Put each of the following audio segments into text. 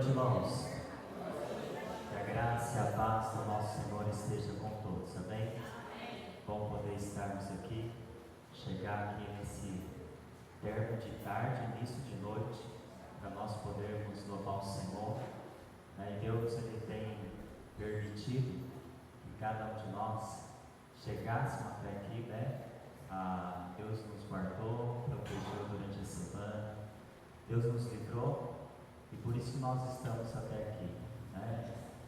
noite, irmãos. Que a graça e a paz do nosso Senhor esteja com todos, amém? Bom poder estarmos aqui, chegar aqui nesse termo de tarde, início de noite, para nós podermos louvar o Senhor. E Deus, Ele tem permitido que cada um de nós chegássemos até aqui, Deus nos guardou, protegeu durante a semana, Deus nos livrou. E por isso nós estamos até aqui,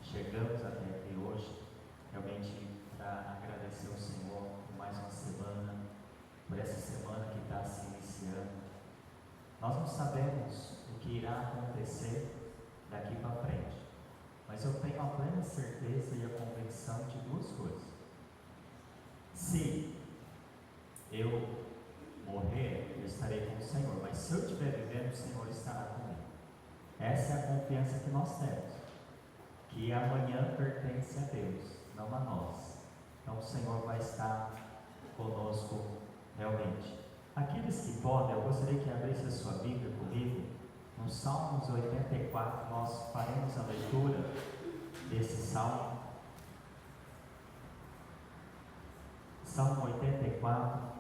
Chegamos até aqui hoje, realmente para agradecer ao Senhor por mais uma semana, por essa semana que está se iniciando. Nós não sabemos o que irá acontecer daqui para frente, mas eu tenho a plena certeza e a convicção de duas coisas. Se eu morrer, eu estarei com o Senhor, mas se eu estiver vivendo, o Senhor estará comigo. Essa é a confiança que nós temos, que amanhã pertence a Deus, não a nós. Então o Senhor vai estar conosco realmente. Aqueles que podem, eu gostaria que abrisse a sua Bíblia comigo, no Salmos 84, nós faremos a leitura desse Salmo. Salmo 84.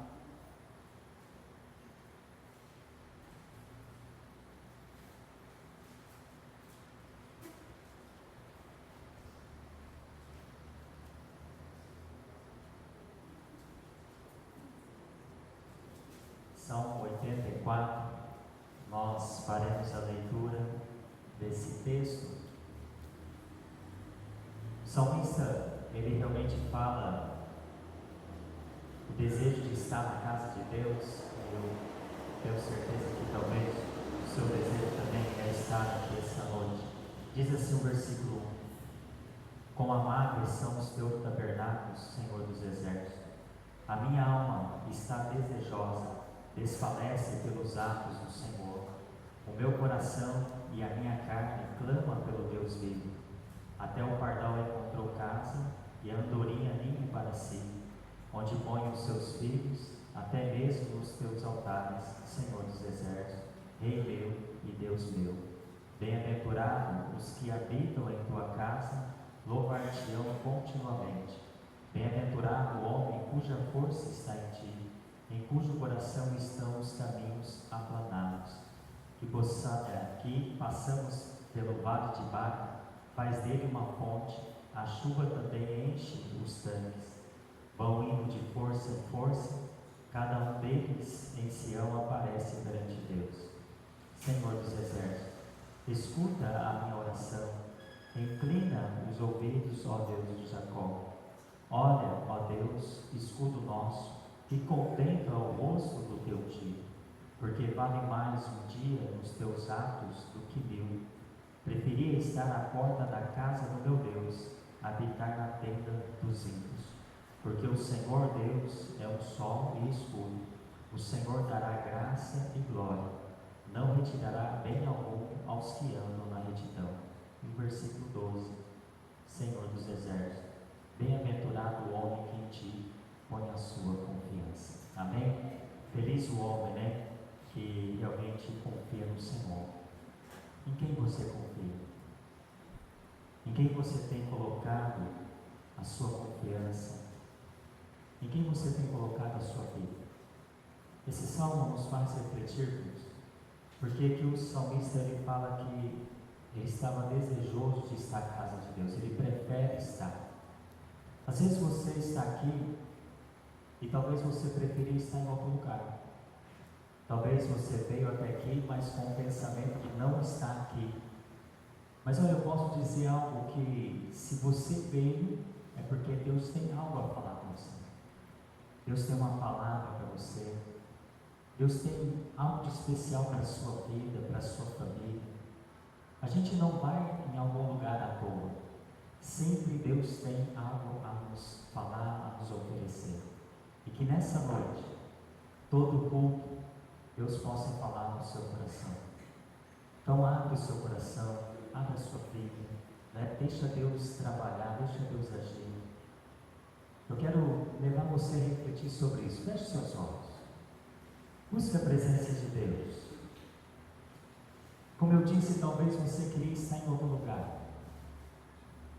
Salmo 84, nós faremos a leitura desse texto. O salmista, ele realmente fala o desejo de estar na casa de Deus. Eu tenho certeza que talvez o seu desejo também é estar aqui essa noite. Diz assim o versículo 1: Quão amáveis são os teus tabernáculos, Senhor dos exércitos. A minha alma está desejosa, desfalece pelos atos do Senhor. O meu coração e a minha carne clamam pelo Deus vivo. Até o pardal encontrou casa e a andorinha ninho para si, onde põe os seus filhos, até mesmo os teus altares, Senhor dos exércitos, Rei meu e Deus meu. Bem-aventurados os que habitam em tua casa, louvar-te-ão continuamente. Bem-aventurado o homem cuja força está em ti, em cujo coração estão os caminhos aplanados. Que passamos pelo vale de Baca, faz dele uma fonte, a chuva também enche os tanques. Vão indo de força em força, cada um deles em Sião aparece perante Deus. Senhor dos exércitos, escuta a minha oração, inclina os ouvidos, ó Deus de Jacó. Olha, ó Deus, escudo nosso, e contempla o rosto do teu dia, porque vale mais um dia nos teus atos do que 1000. Preferia estar à porta da casa do meu Deus, habitar na tenda dos ímpios. Porque o Senhor Deus é um sol e escudo, o Senhor dará graça e glória, não retirará bem algum aos que andam na retidão. No versículo 12, Senhor dos exércitos, bem-aventurado o homem que em ti põe a sua confiança. Amém? Feliz o homem, que realmente confia no Senhor. Em quem você confia? Em quem você tem colocado a sua confiança? Em quem você tem colocado a sua vida? Esse salmo nos faz refletirmos, porque aqui o salmista ele fala que ele estava desejoso de estar na casa de Deus, ele prefere estar. Às vezes você está aqui e talvez você preferia estar em outro lugar. Talvez você veio até aqui, mas com o pensamento de não estar aqui. Mas olha, eu posso dizer algo, que se você veio, é porque Deus tem algo a falar com você. Deus tem uma palavra para você. Deus tem algo de especial para a sua vida, para a sua família. A gente não vai em algum lugar à toa. Sempre Deus tem algo a nos falar, a nos oferecer. E que nessa noite, todo culto, Deus possa falar no seu coração. Então abre o seu coração, abre a sua vida, Deixa Deus trabalhar, deixa Deus agir. Eu quero levar você a refletir sobre isso. Feche seus olhos. Busque a presença de Deus. Como eu disse, talvez você queria estar em outro lugar,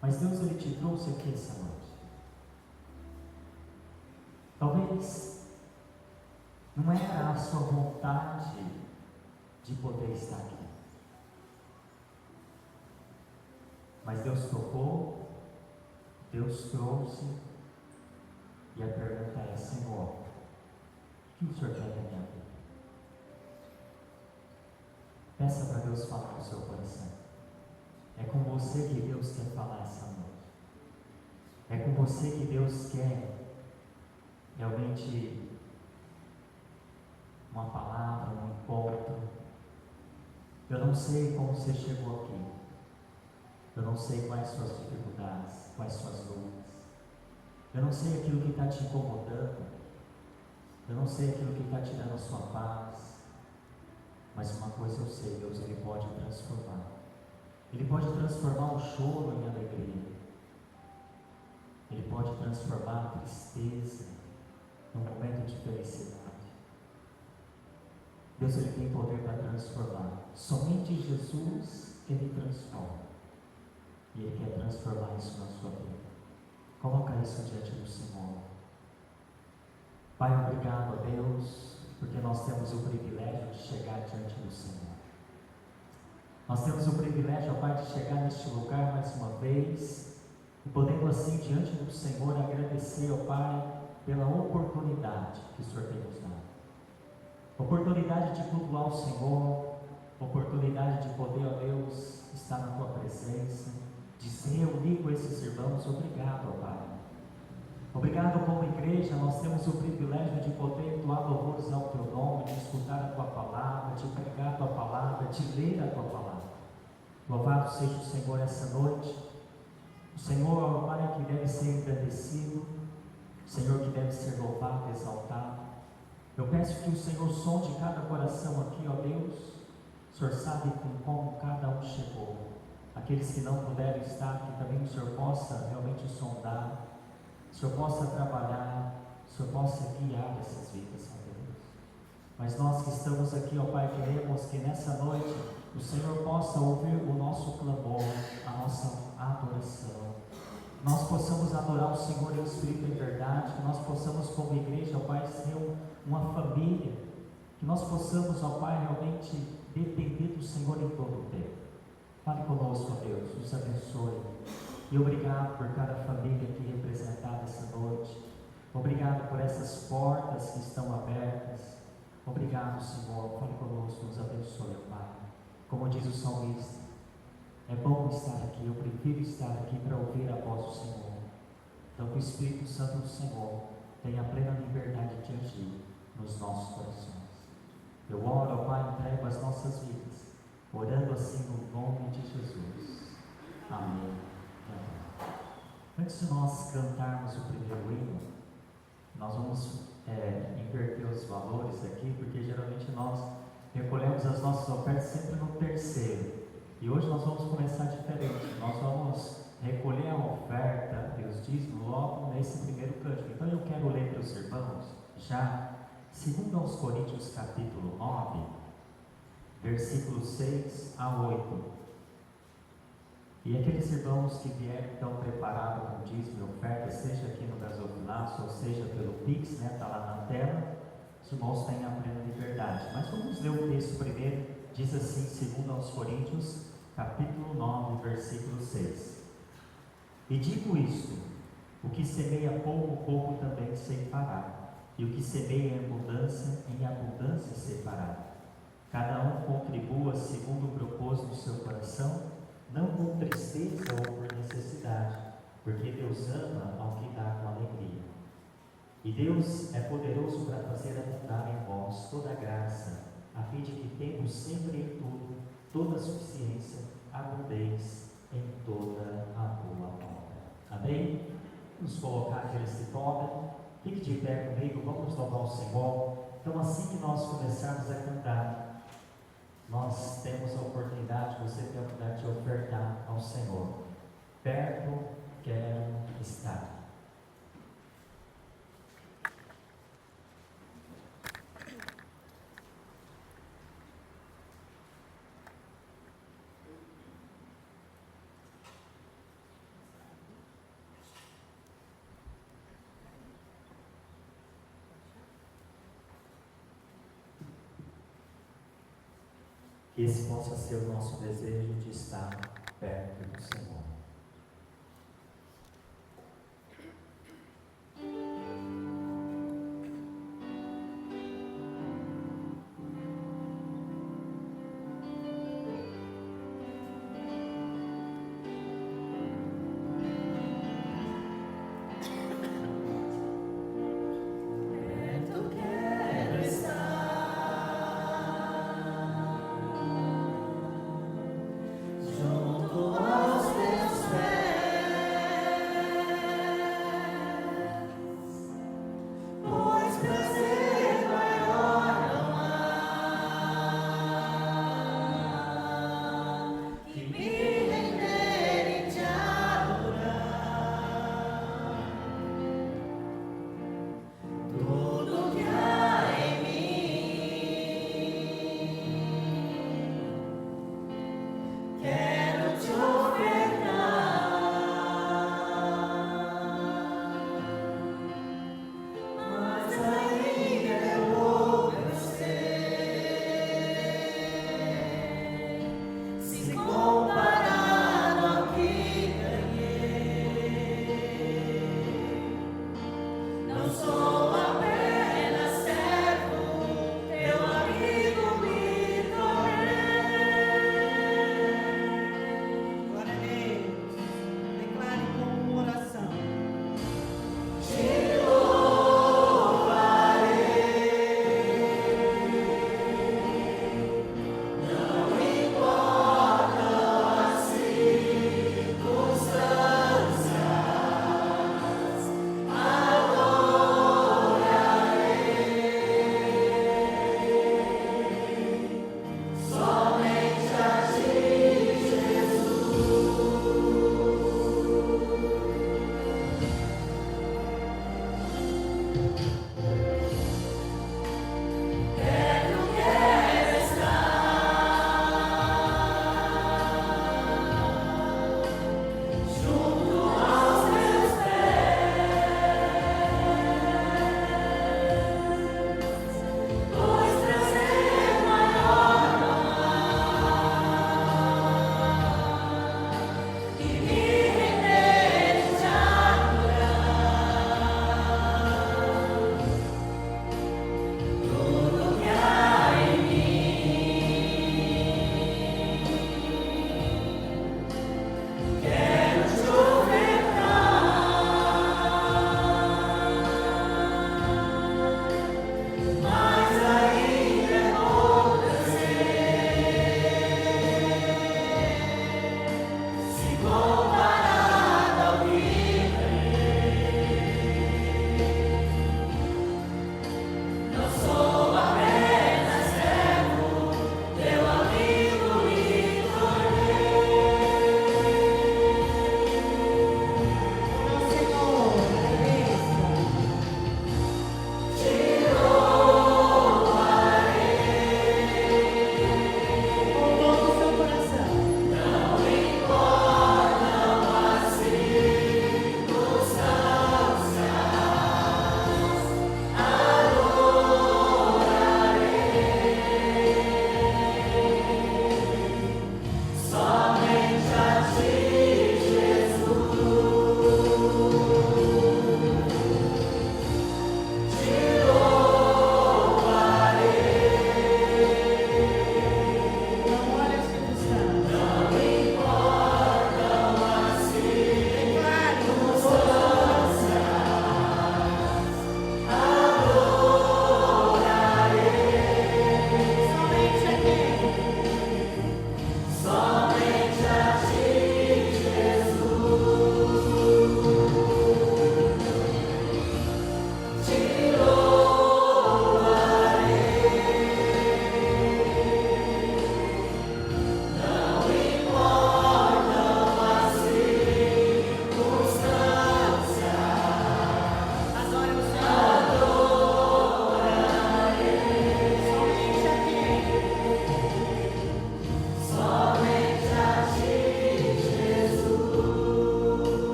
mas Deus Ele te trouxe aqui essa noite. Talvez não era a sua vontade de poder estar aqui, mas Deus tocou, Deus trouxe, e a pergunta é: Senhor, o que o Senhor quer da minha vida? Peça para Deus falar no seu coração. É com você que Deus quer falar essa noite. É com você que Deus quer realmente uma palavra, um encontro. Eu não sei como você chegou aqui. Eu não sei quais suas dificuldades, quais suas lutas. Eu não sei aquilo que está te incomodando. Eu não sei aquilo que está tirando a sua paz. Mas uma coisa eu sei: Deus Ele pode transformar. Ele pode transformar o choro em alegria. Ele pode transformar a tristeza num momento de felicidade. Deus Ele tem poder para transformar. Somente Jesus Ele transforma. E Ele quer transformar isso na sua vida. Coloca isso diante do Senhor. Pai, obrigado a Deus, porque nós temos o privilégio de chegar diante do Senhor. Nós temos o privilégio, ó Pai, de chegar neste lugar mais uma vez e podendo assim diante do Senhor agradecer, ó Pai, pela oportunidade que o Senhor tem nos dado. Oportunidade de cultuar o Senhor, oportunidade de poder, ó Deus, estar na Tua presença, de se reunir com esses irmãos. Obrigado, ó Pai. Obrigado, como igreja, nós temos o privilégio de poder doar louvores ao Teu nome, de escutar a Tua palavra, de pregar a Tua palavra, de ler a Tua palavra. Louvado seja o Senhor essa noite. O Senhor, ó Pai, que deve ser engrandecido, o Senhor que deve ser louvado, exaltado. Eu peço que o Senhor sonde cada coração aqui, ó Deus. O Senhor sabe como cada um chegou. Aqueles que não puderam estar, que também o Senhor possa realmente sondar, o Senhor possa trabalhar, o Senhor possa guiar essas vidas, ó Deus. Mas nós que estamos aqui, ó Pai, queremos que nessa noite o Senhor possa ouvir o nosso clamor, a nossa adoração. Nós possamos adorar o Senhor em espírito e em verdade, que nós possamos como igreja, ó Pai, ser uma família, que nós possamos, ó Pai, realmente depender do Senhor em todo o tempo. Fale conosco, ó Deus, nos abençoe. E obrigado por cada família aqui representada essa noite. Obrigado por essas portas que estão abertas. Obrigado, Senhor. Fale conosco, nos abençoe, ó Pai. Como diz o salmista, é bom estar aqui, eu prefiro estar aqui para ouvir a voz do Senhor. Então que o Espírito Santo do Senhor tenha plena liberdade de agir nos nossos corações. Eu oro, ó Pai, entrego as nossas vidas, orando assim no nome de Jesus. Amém. Antes de nós cantarmos o primeiro hino, nós vamos inverter os valores aqui, porque geralmente nós recolhemos as nossas ofertas sempre no terceiro. E hoje nós vamos começar diferente. Nós vamos recolher a oferta e os dízimos logo nesse primeiro cântico. Então eu quero ler para os irmãos já 2 Coríntios capítulo 9, versículos 6 a 8. E aqueles irmãos que vieram então preparados com dízimo e oferta, seja aqui no gasofilaço ou seja pelo Pix, está lá na tela, os irmãos têm a plena liberdade. Mas vamos ler o texto primeiro. Diz assim, 2 Coríntios, capítulo 9, versículo 6. E digo isto: o que semeia pouco, pouco também ceifará, e o que semeia em abundância ceifará. Cada um contribua segundo o propósito do seu coração, não com tristeza ou por necessidade, porque Deus ama ao que dá com alegria. E Deus é poderoso para fazer abundar em vós toda a graça, a fim de que, tendo sempre em tudo, toda a suficiência, abundeis em toda a boa obra. Amém? Vamos colocar aqueles que podem. Fique de pé comigo, vamos louvar o Senhor. Então, assim que nós começarmos a cantar, nós temos a oportunidade, você tem a oportunidade de ofertar ao Senhor. Perto quero estar. esse possa ser o nosso desejo de estar perto do Senhor.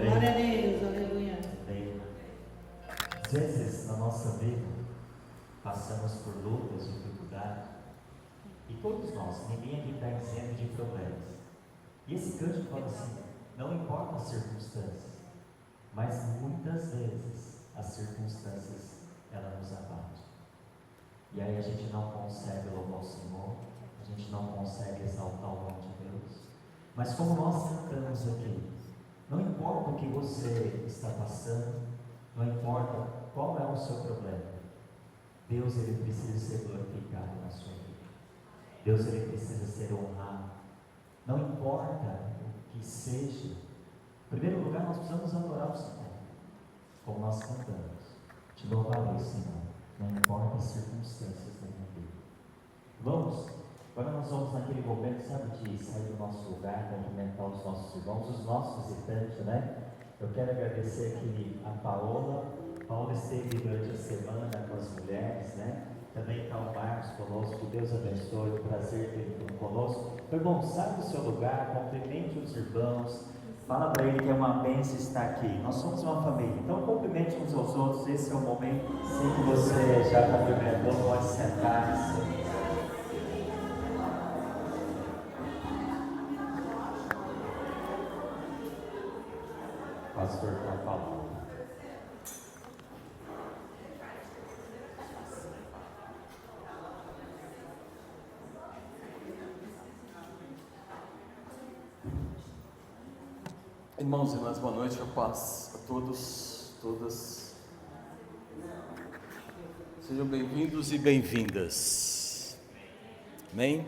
Glória a Deus, aleluia. Amém. Às vezes, na nossa vida, passamos por lutas, dificuldades, e todos nós, ninguém aqui está isento de problemas. E esse cântico fala assim: não importa as circunstâncias, mas muitas vezes as circunstâncias, ela nos abate. E aí a gente não consegue louvar o Senhor, a gente não consegue exaltar o nome de Deus. Mas como nós cantamos aqui, não importa o que você está passando, não importa qual é o seu problema, Deus, ele precisa ser glorificado na sua vida. Deus, ele precisa ser honrado. Não importa o que seja, em primeiro lugar nós precisamos adorar o Senhor, como nós cantamos. Te louvarei, Senhor, não importa as circunstâncias da minha vida. Vamos, agora nós vamos naquele momento, sabe, de sair do nosso lugar, cumprimentar os nossos irmãos, os nossos visitantes, né? Eu quero agradecer aqui a Paola. Paola esteve durante a semana com as mulheres, né? Também está o Marcos conosco, que Deus abençoe, o prazer ter ele conosco. Meu irmão, sai do seu lugar, cumprimente os irmãos, fala para ele que é uma bênção estar aqui. Nós somos uma família, então cumprimente uns aos outros. Esse é o momento, sei que você já cumprimentou, pode sentar-se. Pastor, está falando. Irmãos e irmãs, boa noite, a paz a todos, todas. Sejam bem-vindos e bem-vindas. Amém?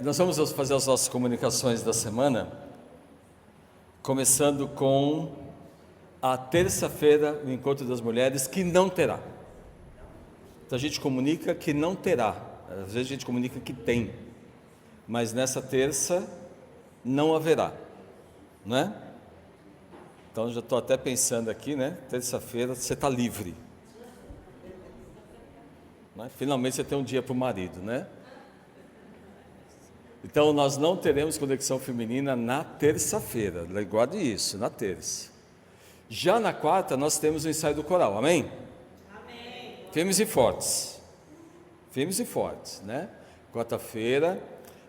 Nós vamos fazer as nossas comunicações da semana, começando com a terça-feira, o Encontro das Mulheres, que não terá. Então a gente comunica que não terá, às vezes a gente comunica que tem, mas nessa terça não haverá, né? Então já estou até pensando aqui, né? Terça-feira você está livre, né? Finalmente você tem um dia para o marido, né? Então nós não teremos conexão feminina na terça-feira, guarde isso, na terça. Já na quarta nós temos o ensaio do coral, amém? Amém. Firmes e fortes, né? Quarta-feira,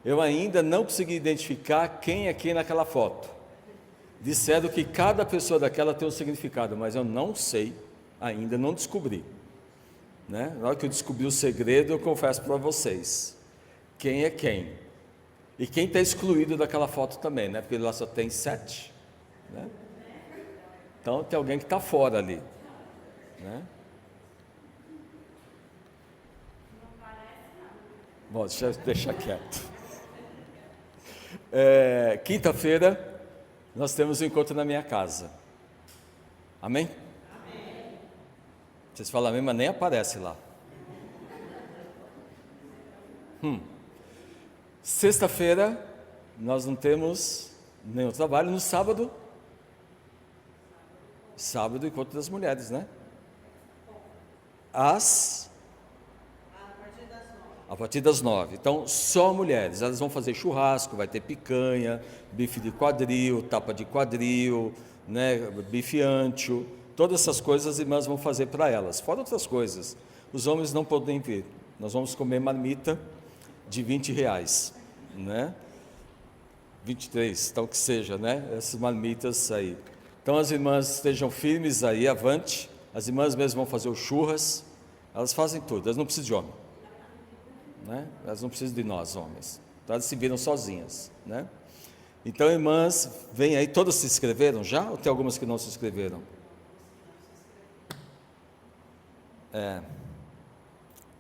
eu ainda não consegui identificar quem é quem naquela foto. Disseram que cada pessoa daquela tem um significado, mas eu não sei, ainda não descobri, né? Na hora que eu descobri o segredo, eu confesso para vocês, quem é quem. E quem está excluído daquela foto também, né? Porque lá só tem 7, né? Então tem alguém que está fora ali, né? Bom, deixa quieto. Quinta-feira nós temos um encontro na minha casa. Amém? Amém. Vocês falam amém, mas nem aparece lá. Sexta-feira nós não temos nenhum trabalho. No sábado, Encontro das Mulheres, né? A partir das 9. Então, só mulheres. Elas vão fazer churrasco, vai ter picanha, bife de quadril, tapa de quadril, né? Bife ancho. Todas essas coisas as irmãs vão fazer para elas. Fora outras coisas. Os homens não podem vir. Nós vamos comer marmita de R$20, né? 23, tal que seja, né? Essas marmitas aí. Então as irmãs estejam firmes aí, avante. As irmãs mesmo vão fazer o churras. Elas fazem tudo, elas não precisam de homem, né? Elas não precisam de nós, homens. Então elas se viram sozinhas, né? Então, irmãs, vem aí. Todas se inscreveram já? Ou tem algumas que não se inscreveram? A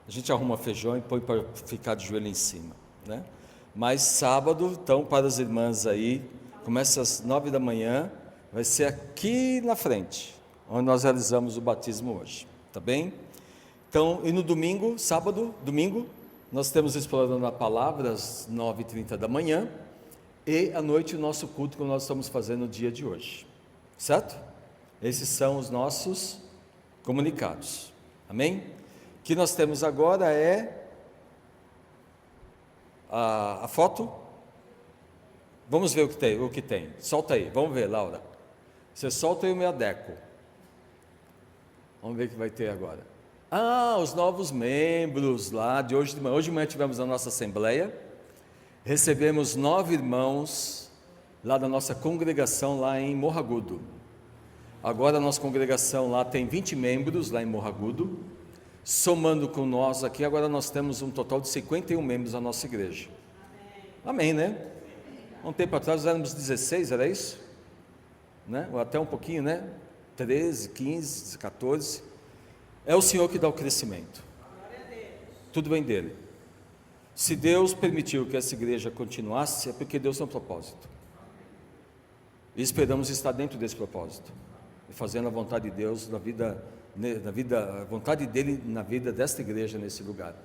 gente arruma feijão e põe para ficar de joelho em cima, né? Mas sábado, então, para as irmãs aí, começa às 9 da manhã, vai ser aqui na frente, onde nós realizamos o batismo hoje, tá bem? Então, e no domingo, domingo, nós temos explorando a palavra às 9h30 da manhã, e à noite o nosso culto que nós estamos fazendo no dia de hoje, certo? Esses são os nossos comunicados. Amém? O que nós temos agora é a foto. Vamos ver o que tem. Solta aí, vamos ver, Laura. Você solta e eu me adequo. Vamos ver o que vai ter agora. Os novos membros lá de hoje de manhã. Hoje de manhã tivemos a nossa assembleia. Recebemos 9 irmãos lá da nossa congregação lá em Morro Agudo. Agora a nossa congregação lá tem 20 membros lá em Morro Agudo. Somando com nós aqui, agora nós temos um total de 51 membros na nossa igreja. Amém, né? Um tempo atrás éramos 16, era isso? Né? Ou até um pouquinho, né? 13, 15, 14. É o Senhor que dá o crescimento. Tudo vem dele. Se Deus permitiu que essa igreja continuasse, é porque Deus tem um propósito. E esperamos estar dentro desse propósito. E fazendo a vontade de Deus a vontade dele na vida desta igreja nesse lugar.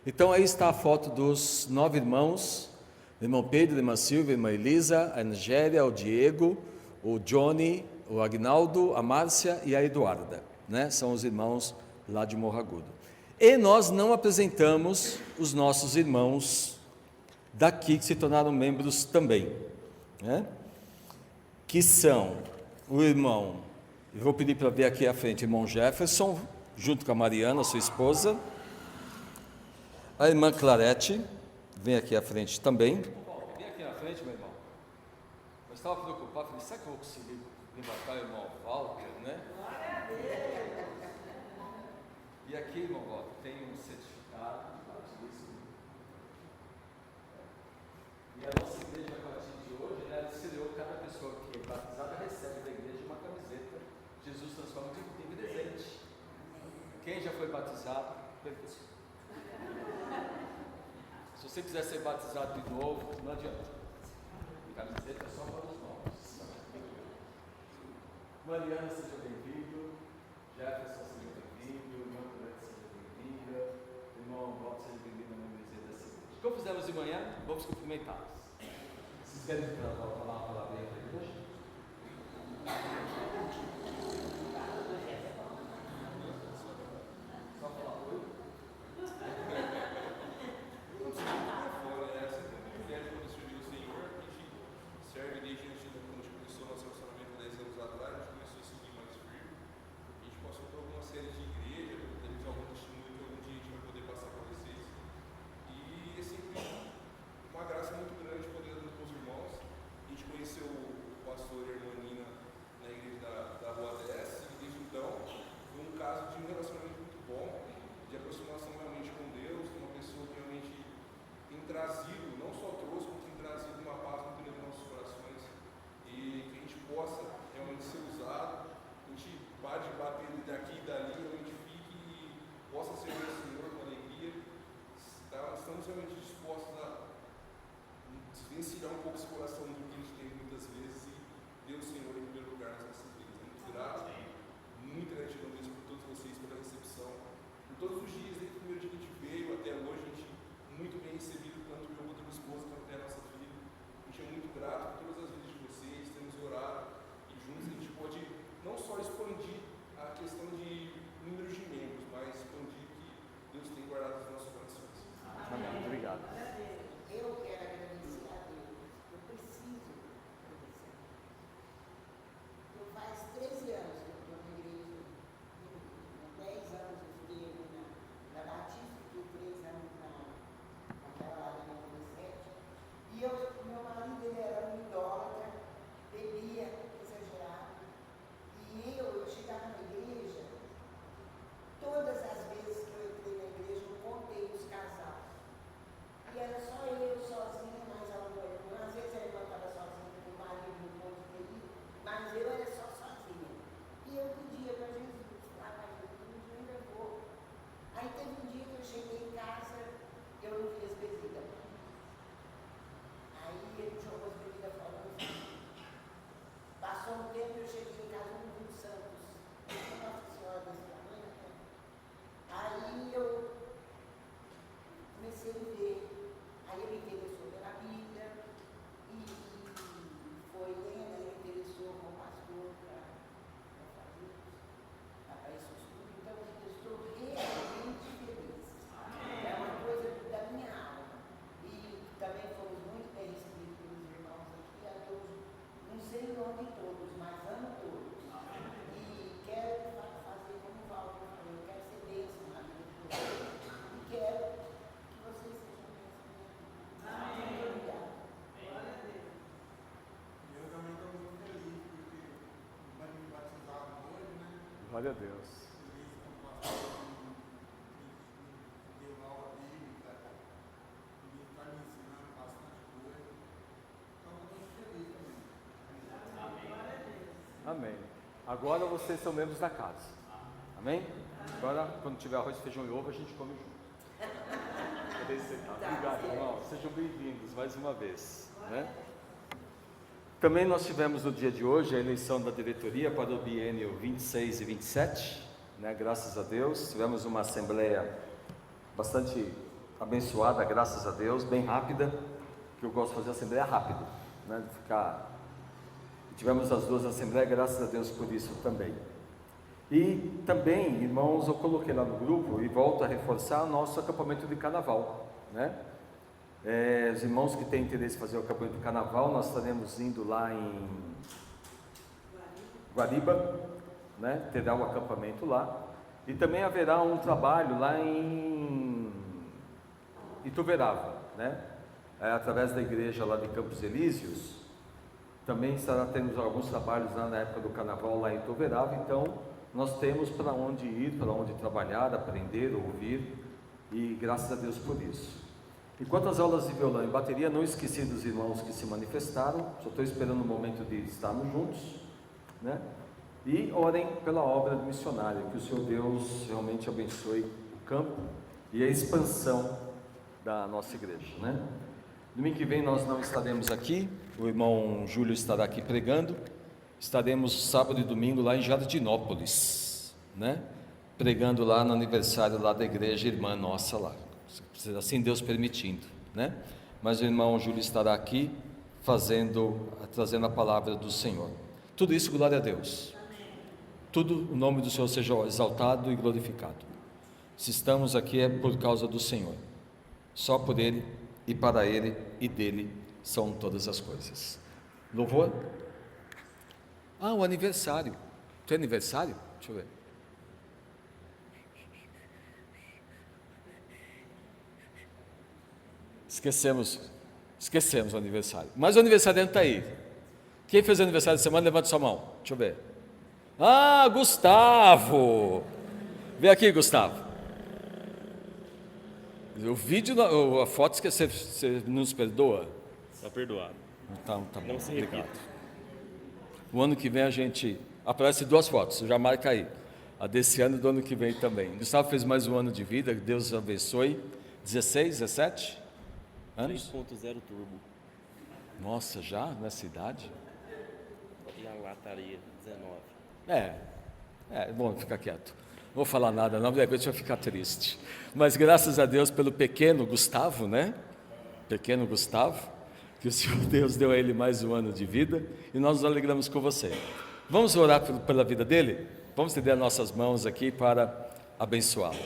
Então aí está a foto dos 9 irmãos, o irmão Pedro, a irmã Silvia, a irmã Elisa, a Angélia, o Diego, o Johnny, o Agnaldo, a Márcia e a Eduarda, né? São os irmãos lá de Morro Agudo. E nós não apresentamos os nossos irmãos daqui que se tornaram membros também, né? Que são o irmão, eu vou pedir para ver aqui à frente, o irmão Jefferson, junto com a Mariana, sua esposa, a irmã Clarete, vem aqui à frente também. Vem aqui na frente, meu irmão. Eu estava preocupado, falei, será que eu vou conseguir levantar o irmão Walter, né? E aqui, irmão Walter, tem um certificado de batismo. E a nossa igreja, a partir de hoje, né, estreou, cada pessoa que é batizada recebe da igreja uma camiseta. Jesus transforma em presente. Quem já foi batizado, se você quiser ser batizado de novo, não adianta. Camiseta é só para os novos. Mariana, seja bem-vindo. Jefferson, seja bem-vindo. Irmão Clemente, seja bem-vinda. Irmão Walter, seja bem-vindo na membresia dessa igreja. Como fizemos de manhã, vamos cumprimentá-los. Vocês querem falar uma palavrinha para a igreja? Só falar oi? Serve desde quando a gente começou nosso relacionamento 10 anos atrás, a gente começou a seguir mais firme. A gente passou por algumas séries de igreja, temos algum testemunho que algum dia a gente vai poder passar para vocês. E é sempre uma graça muito grande poder estar com os irmãos. A gente conheceu o pastor e a irmã Nina na igreja da Rua 10, e desde então foi um caso de um relacionamento muito bom, de aproximação realmente com Deus, uma pessoa que realmente tem trazido, não só trouxe, como tem trazido uma paz muito grande nos nossos corações, e que a gente possa realmente ser usado, a gente pare de bater daqui e dali, realmente fique e possa servir o Senhor com alegria. Estamos realmente dispostos a desvencilhar um pouco esse coração do que a gente tem muitas vezes e ter o Senhor em primeiro lugar nas nossas vidas. Muito grato, muita gratidão mesmo por todos vocês, pela recepção, por todos os dias, desde o primeiro dia que a gente veio até hoje, a gente muito bem recebido, tanto eu quanto a minha esposa, quanto até a nossa filha. A gente é muito grato por todas as vidas de vocês, temos orado e juntos a gente pode não só expandir a questão de números de membros, mas expandir que Deus tem guardado nos nossos corações. Amém. Obrigado. Eu quero agradecer a Deus. Eu preciso agradecer. Eu faço Glória a Deus. Amém. Agora vocês são membros da casa. Amém? Agora, quando tiver arroz, feijão e ovo, a gente come junto. Obrigado, irmão. Sejam bem-vindos mais uma vez. Né? Também nós tivemos no dia de hoje a eleição da diretoria para o biênio 26 e 27. Né? Graças a Deus. Tivemos uma assembleia bastante abençoada, graças a Deus, bem rápida. Que eu gosto de fazer assembleia rápido, né? De ficar. Tivemos as duas assembleias, graças a Deus por isso também. E também, irmãos, eu coloquei lá no grupo e volto a reforçar o nosso acampamento de carnaval, né? Os irmãos que têm interesse em fazer o acampamento de carnaval, nós estaremos indo lá em Guariba, né? Terá um acampamento lá. E também haverá um trabalho lá em Ituverava, né? Através da igreja lá de Campos Elíseos. Também estará tendo alguns trabalhos lá na época do carnaval lá em Ituverava, então nós temos para onde ir, para onde trabalhar, aprender, ouvir, e graças a Deus por isso. Enquanto as aulas de violão e bateria, não esqueci dos irmãos que se manifestaram, só estou esperando o momento de estarmos juntos, né? E orem pela obra missionária, que o Senhor Deus realmente abençoe o campo e a expansão da nossa igreja, né? Domingo que vem nós não estaremos aqui, o irmão Júlio estará aqui pregando, estaremos sábado e domingo lá em Jardinópolis, né? Pregando lá no aniversário lá da igreja irmã nossa lá, assim Deus permitindo, né? Mas o irmão Júlio estará aqui trazendo a palavra do Senhor. Tudo isso, glória a Deus. Tudo, o nome do Senhor seja exaltado e glorificado. Se estamos aqui é por causa do Senhor, só por Ele e para Ele e dele são todas as coisas. Louvor? O aniversário. Tem aniversário? Deixa eu ver. Esquecemos o aniversário. Mas o aniversariante está aí. Quem fez aniversário de semana, levanta sua mão. Deixa eu ver. Gustavo! Vem aqui, Gustavo. O vídeo, a foto, você nos perdoa? Está perdoado. Então, tá bom, Não se obrigado. repita. O ano que vem a gente, aparece 2 fotos, já marca aí. A desse ano e do ano que vem também. Gustavo fez mais um ano de vida, que Deus abençoe. 16, 17 anos? 3.0 turbo. Nossa, já nessa idade? E a lataria, 19. Bom, fica quieto. Não vou falar nada não, de repente vai ficar triste. Mas graças a Deus pelo pequeno Gustavo, né? Pequeno Gustavo, que o Senhor Deus deu a ele mais um ano de vida, e nós nos alegramos com você. Vamos orar pela vida dele? Vamos estender as nossas mãos aqui para abençoá-lo.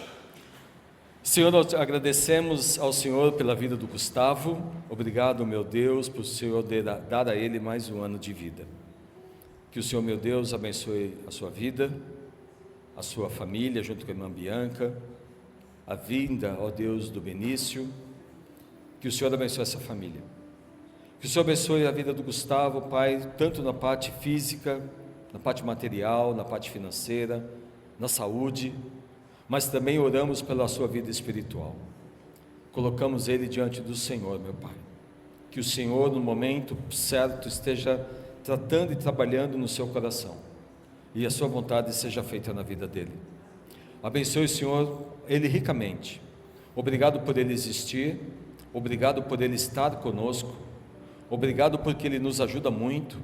Senhor, nós agradecemos ao Senhor pela vida do Gustavo. Obrigado, meu Deus, por o Senhor dar a ele mais um ano de vida. Que o Senhor, meu Deus, abençoe a sua vida, a sua família, junto com a irmã Bianca, a vinda, ó Deus, do Benício. Que o Senhor abençoe essa família. Que o Senhor abençoe a vida do Gustavo, Pai, tanto na parte física, na parte material, na parte financeira, na saúde, mas também oramos pela sua vida espiritual. Colocamos ele diante do Senhor, meu Pai. Que o Senhor, no momento certo, esteja tratando e trabalhando no seu coração, e a sua vontade seja feita na vida dele. Abençoe, Senhor, ele ricamente. Obrigado por ele existir, obrigado por ele estar conosco, obrigado porque ele nos ajuda muito,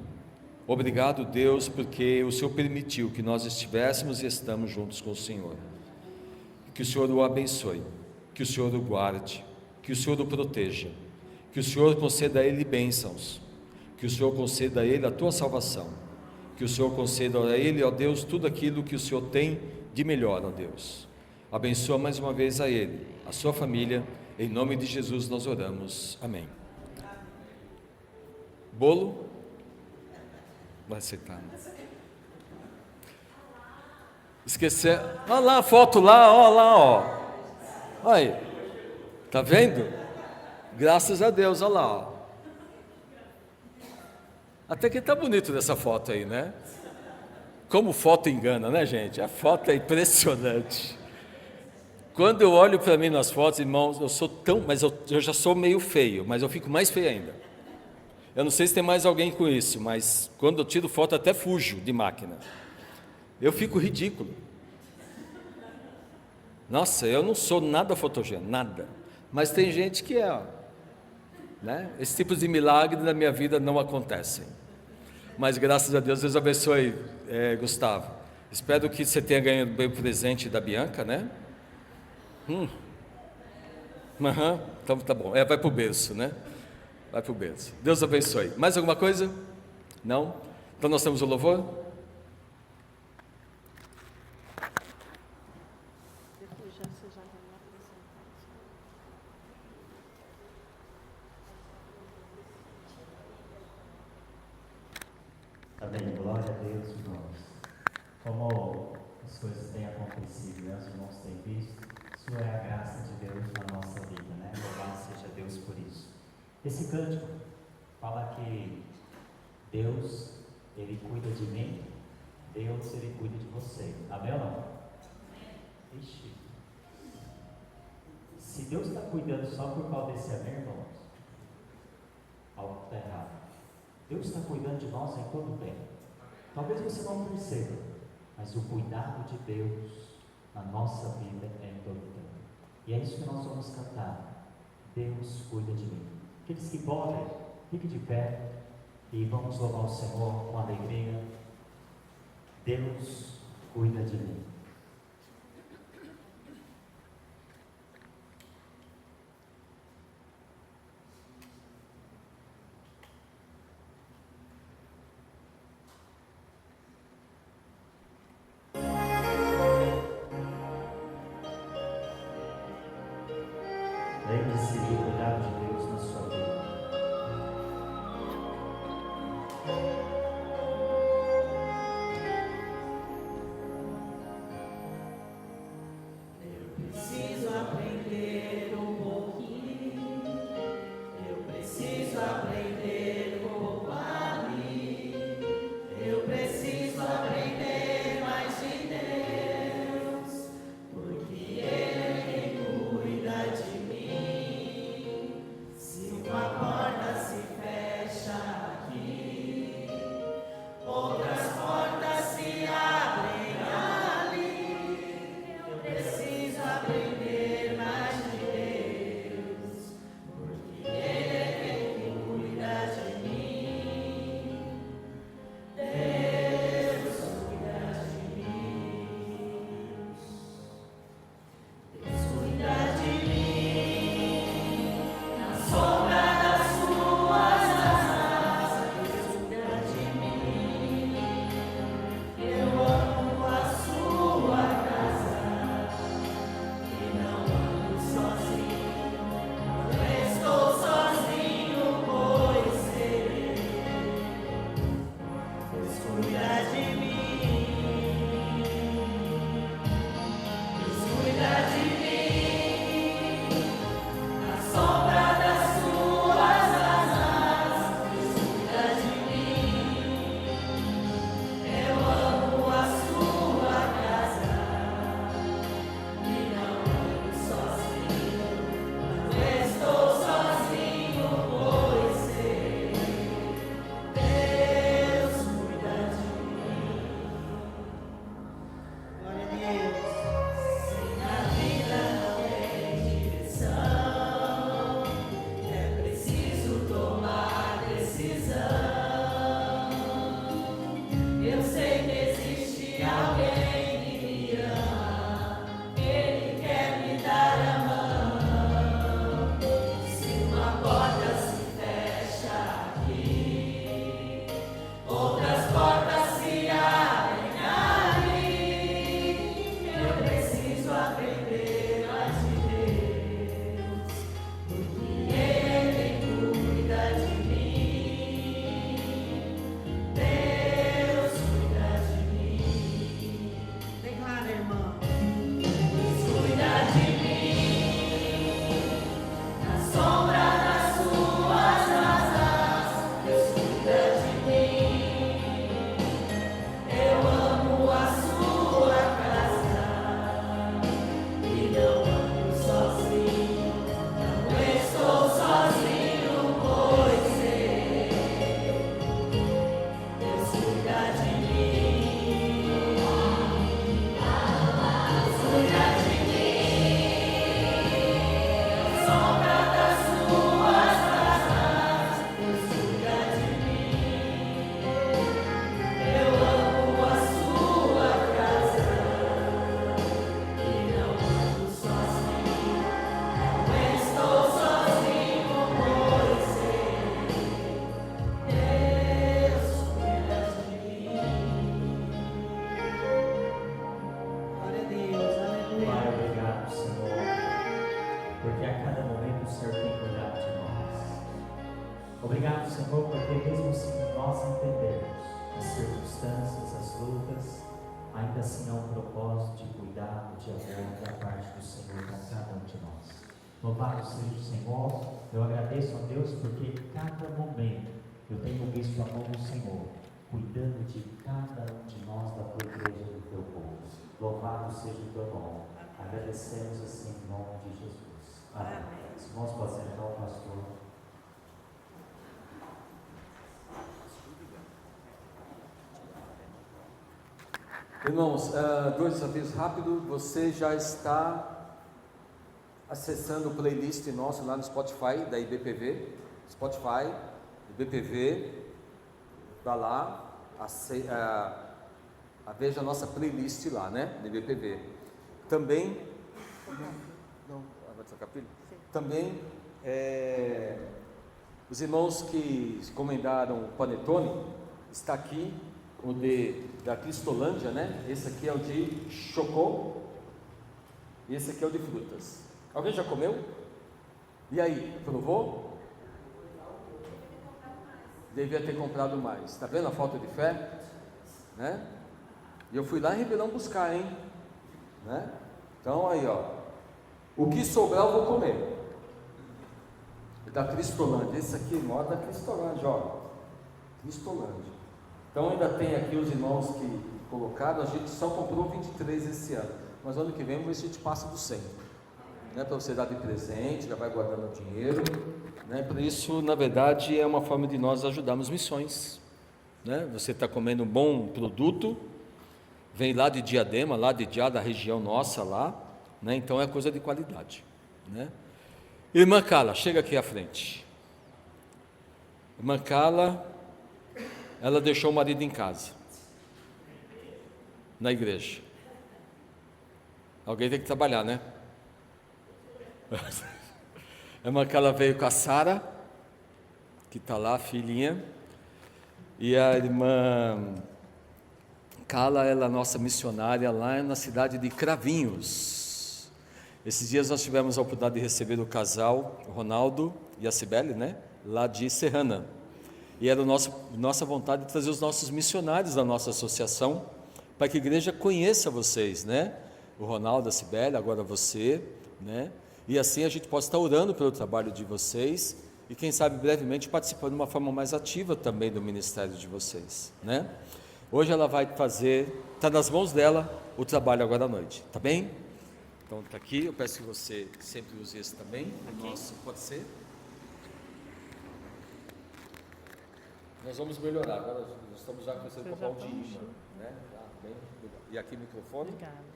obrigado, Deus, porque o Senhor permitiu que nós estivéssemos e estamos juntos com o Senhor. Que o Senhor o abençoe, que o Senhor o guarde, que o Senhor o proteja, que o Senhor conceda a ele bênçãos, que o Senhor conceda a ele a tua salvação, que o Senhor conceda a ele, ó Deus, tudo aquilo que o Senhor tem de melhor, ó Deus. Abençoa mais uma vez a ele, a sua família, em nome de Jesus nós oramos, amém. Bolo? Vai aceitar. Esquecer. Olha lá a foto lá, ó lá, ó. Olha aí. Tá vendo? Graças a Deus, olha lá, ó. Até que tá bonito nessa foto aí, né? Como foto engana, né, gente? A foto é impressionante. Quando eu olho para mim nas fotos, irmãos, eu sou tão... Mas eu já sou meio feio, mas eu fico mais feio ainda. Eu não sei se tem mais alguém com isso, mas quando eu tiro foto até fujo de máquina. Eu fico ridículo. Nossa, eu não sou nada fotogênico, nada. Mas tem gente que é, né? Esse tipo de milagre na minha vida não acontecem. Mas graças a Deus abençoe, Gustavo. Espero que você tenha ganhado bem o presente da Bianca, né? Então tá bom. Vai para o berço, né? Vai para o berço. Deus abençoe. Mais alguma coisa? Não? Então nós temos o louvor? Amém. Glória a Deus, irmãos. Como as coisas têm acontecido, né? Os irmãos têm visto, isso é a graça de Deus na nossa vida, né? Louvado seja Deus por isso. Esse cântico fala que Deus, Ele cuida de mim, Deus, Ele cuida de você. Amém ou não? Ixi. Se Deus está cuidando só por causa desse amém, irmãos, algo está errado. Deus está cuidando de nós em todo o tempo. Talvez você não perceba, mas o cuidado de Deus na nossa vida é em todo o tempo. E é isso que nós vamos cantar. Deus cuida de mim. Aqueles que podem, fiquem de pé e vamos louvar o Senhor com alegria. Deus cuida de mim. Lembre-se do cuidado de Deus na sua vida. Eu preciso aprender um pouquinho. Eu preciso aprender como ali. Eu preciso aprender mais de Deus, porque Ele é quem cuida de mim. Se uma porta se fecha aqui, outras portas se abrem ali. Eu preciso aprender mais de Deus. porque a cada momento o Senhor tem cuidado de nós. Obrigado, Senhor, porque mesmo se nós entendermos as circunstâncias, as lutas, ainda assim há um propósito de cuidado, de amor da parte do Senhor com cada um de nós. Louvado seja o Senhor. Eu agradeço a Deus porque cada momento eu tenho visto a mão do Senhor cuidando de cada um de nós, da tua igreja, do teu povo. Louvado seja o teu nome. Agradecemos assim em nome de Jesus. Amém. Os irmãos podem sentar, o pastor. Irmãos, dois avisos rápidos. Você já está acessando o playlist nosso lá no Spotify da IBPV. Spotify, IBPV, vai lá, veja a nossa playlist lá, né? Da IBPV. Também, vai trocar pilha? Também, os irmãos que encomendaram o panetone, está aqui o da Cristolândia, né? Esse aqui é o de chocô e esse aqui é o de frutas. Alguém já comeu? E aí, provou? Devia ter comprado mais. Está vendo a falta de fé? Né? E eu fui lá em Ribeirão buscar, hein? Né? Então aí, ó, o que sobrar eu vou comer. Da Cristolândia. Esse aqui, moda da Cristolândia, ó. Cristolândia. Então ainda tem aqui os irmãos que colocaram, a gente só comprou 23 esse ano, mas ano que vem vamos ver se a gente passa do 100, né? Para você dar de presente, já vai guardando o dinheiro, né? Por isso, na verdade, é uma forma de nós ajudarmos missões, né? Você está comendo um bom produto, vem lá de Diadema, lá da região nossa lá, né? Então é coisa de qualidade, né? Irmã Carla, chega aqui à frente. Irmã Carla, ela deixou o marido em casa, na igreja. Alguém tem que trabalhar, né? A irmã Carla veio com a Sara, que está lá, a filhinha, e a irmã Carla, ela é nossa missionária lá na cidade de Cravinhos. Esses dias nós tivemos a oportunidade de receber o casal, o Ronaldo e a Cibele, né? Lá de Serrana. E era nossa vontade de trazer os nossos missionários da nossa associação, para que a igreja conheça vocês, né? O Ronaldo, a Cibele, agora você, né? E assim a gente possa estar orando pelo trabalho de vocês e quem sabe brevemente participando de uma forma mais ativa também do ministério de vocês, né? Hoje ela vai fazer, está nas mãos dela o trabalho agora à noite, tá bem? Então está aqui, eu peço que você sempre use esse também, o nosso, pode ser? Nós vamos melhorar, agora nós estamos já começando a comprar um de imã, né? Tá bem, e aqui o microfone. Obrigada.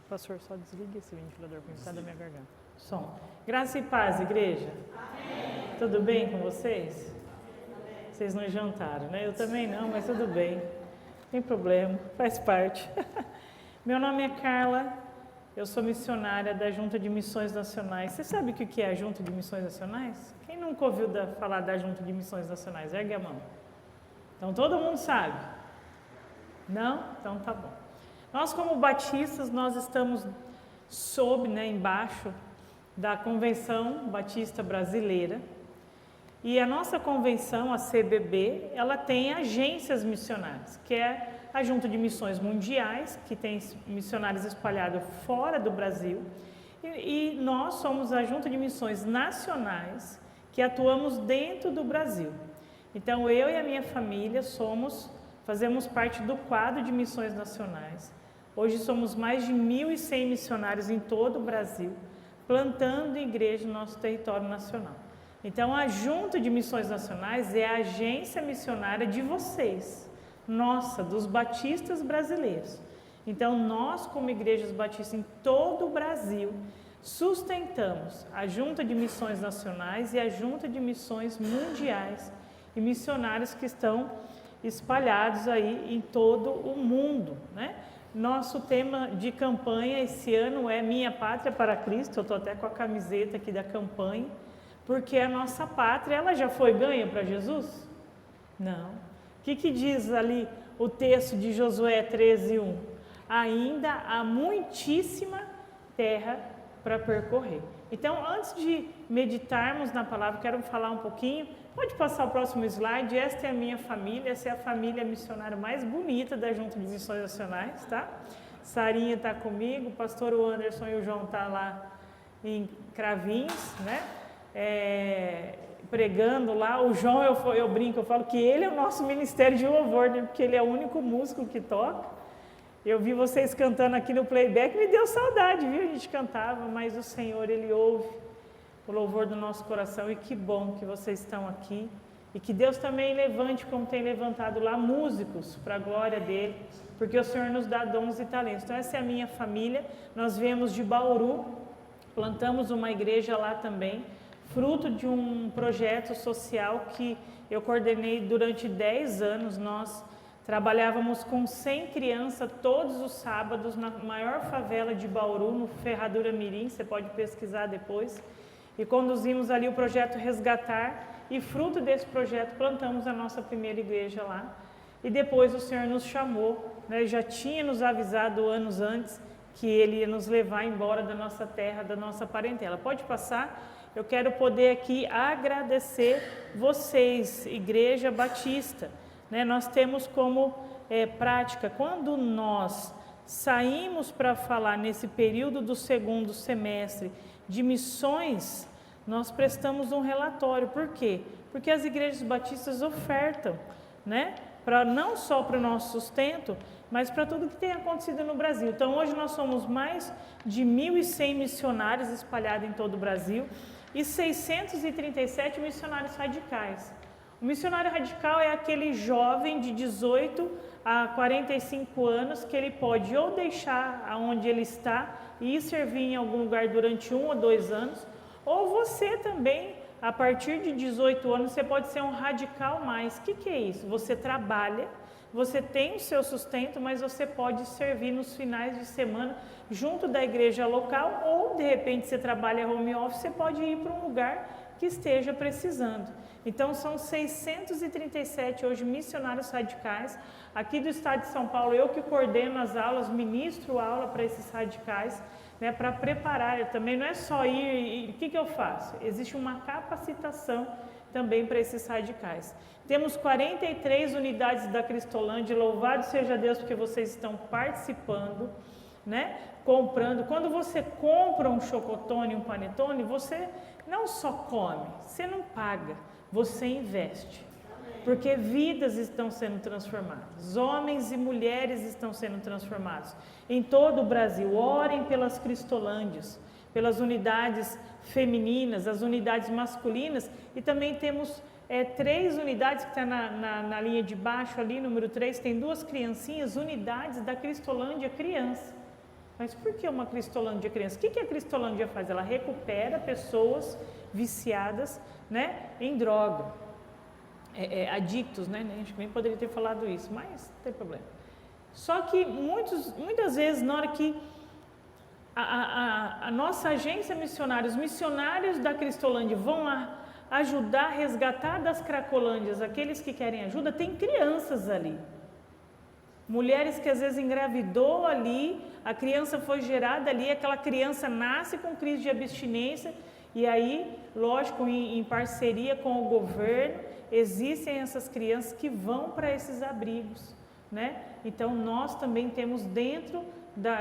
Pastor, só desliga esse ventilador para não sair da minha garganta. Som. Graça e paz, igreja. Amém. Tudo bem com vocês? Amém. Vocês não jantaram, né? Eu também não, mas tudo bem. Não tem problema, faz parte. Meu nome é Carla, eu sou missionária da Junta de Missões Nacionais. Você sabe o que é a Junta de Missões Nacionais? Quem nunca ouviu falar da Junta de Missões Nacionais? Ergue a mão. Então todo mundo sabe? Não? Então tá bom. Nós como batistas, nós estamos embaixo da Convenção Batista Brasileira, e a nossa convenção, a CBB, ela tem agências missionárias, que é a Junta de Missões Mundiais, que tem missionários espalhados fora do Brasil, e nós somos a Junta de Missões Nacionais, que atuamos dentro do Brasil. Então, eu e a minha família fazemos parte do quadro de missões nacionais. Hoje somos mais de 1.100 missionários em todo o Brasil, plantando igreja no nosso território nacional. Então, a Junta de Missões Nacionais é a agência missionária de vocês, nossa, dos batistas brasileiros. Então, nós, como igrejas batistas em todo o Brasil, sustentamos a Junta de Missões Nacionais e a Junta de Missões Mundiais e missionários que estão espalhados aí em todo o mundo, né? Nosso tema de campanha esse ano é Minha Pátria para Cristo. Eu estou até com a camiseta aqui da campanha, porque a nossa pátria, ela já foi ganha para Jesus? Não. O que diz ali o texto de Josué 13:1? Ainda há muitíssima terra para percorrer. Então, antes de meditarmos na palavra, quero falar um pouquinho. Pode passar o próximo slide. Esta é a minha família, essa é a família missionária mais bonita da Junta de Missões Nacionais, tá? Sarinha está comigo, o pastor Anderson e o João estão lá em Cravinhos, né? Pregando lá. O João, eu brinco, eu falo que ele é o nosso ministério de louvor, né? Porque ele é o único músico que toca. Eu vi vocês cantando aqui no playback, me deu saudade, viu? A gente cantava, mas o Senhor, Ele ouve o louvor do nosso coração, e que bom que vocês estão aqui, e que Deus também levante, como tem levantado lá, músicos para a glória dEle, porque o Senhor nos dá dons e talentos. Então essa é a minha família, nós viemos de Bauru, plantamos uma igreja lá também, fruto de um projeto social que eu coordenei durante 10 anos. Nós trabalhávamos com 100 crianças todos os sábados na maior favela de Bauru, no Ferradura Mirim, você pode pesquisar depois. E conduzimos ali o projeto Resgatar, e fruto desse projeto plantamos a nossa primeira igreja lá. E depois o Senhor nos chamou, né, já tinha nos avisado anos antes que Ele ia nos levar embora da nossa terra, da nossa parentela. Pode passar? Eu quero poder aqui agradecer vocês, Igreja Batista. Né, nós temos como prática, quando nós saímos para falar nesse período do segundo semestre de missões, nós prestamos um relatório. Por quê? Porque as igrejas batistas ofertam, né, não só para o nosso sustento, mas para tudo que tem acontecido no Brasil. Então hoje nós somos mais de 1.100 missionários espalhados em todo o Brasil e 637 missionários radicais. O missionário radical é aquele jovem de 18 a 45 anos que ele pode ou deixar aonde ele está e ir servir em algum lugar durante 1 ou 2 anos, ou você também, a partir de 18 anos, você pode ser um radical mais. O que é isso? Você trabalha, você tem o seu sustento, mas você pode servir nos finais de semana junto da igreja local, ou de repente você trabalha home office, você pode ir para um lugar que esteja precisando. Então são 637 hoje missionários radicais, aqui do estado de São Paulo, eu que coordeno as aulas, ministro aula para esses radicais, né, para preparar. Também não é só ir, o que eu faço? Existe uma capacitação também para esses radicais. Temos 43 unidades da Cristolândia, louvado seja Deus porque vocês estão participando, né, comprando. Quando você compra um chocotone, um panetone, você não só come, você não paga, você investe. Porque vidas estão sendo transformadas, homens e mulheres estão sendo transformados em todo o Brasil. Orem pelas Cristolândias, pelas unidades femininas, as unidades masculinas, e também temos 3 unidades que está na linha de baixo ali, número 3, tem 2 criancinhas, unidades da Cristolândia Criança. Mas por que uma Cristolândia Criança? O que a Cristolândia faz? Ela recupera pessoas viciadas, né, em droga, adictos, né? Acho que nem poderia ter falado isso, mas não tem problema. Só que muitas vezes, na hora que a nossa agência missionária, os missionários da Cristolândia vão ajudar a resgatar das Cracolândias aqueles que querem ajuda, tem crianças ali. Mulheres que às vezes engravidou ali, a criança foi gerada ali, aquela criança nasce com crise de abstinência, e aí, lógico, em parceria com o governo, existem essas crianças que vão para esses abrigos, né? Então nós também temos dentro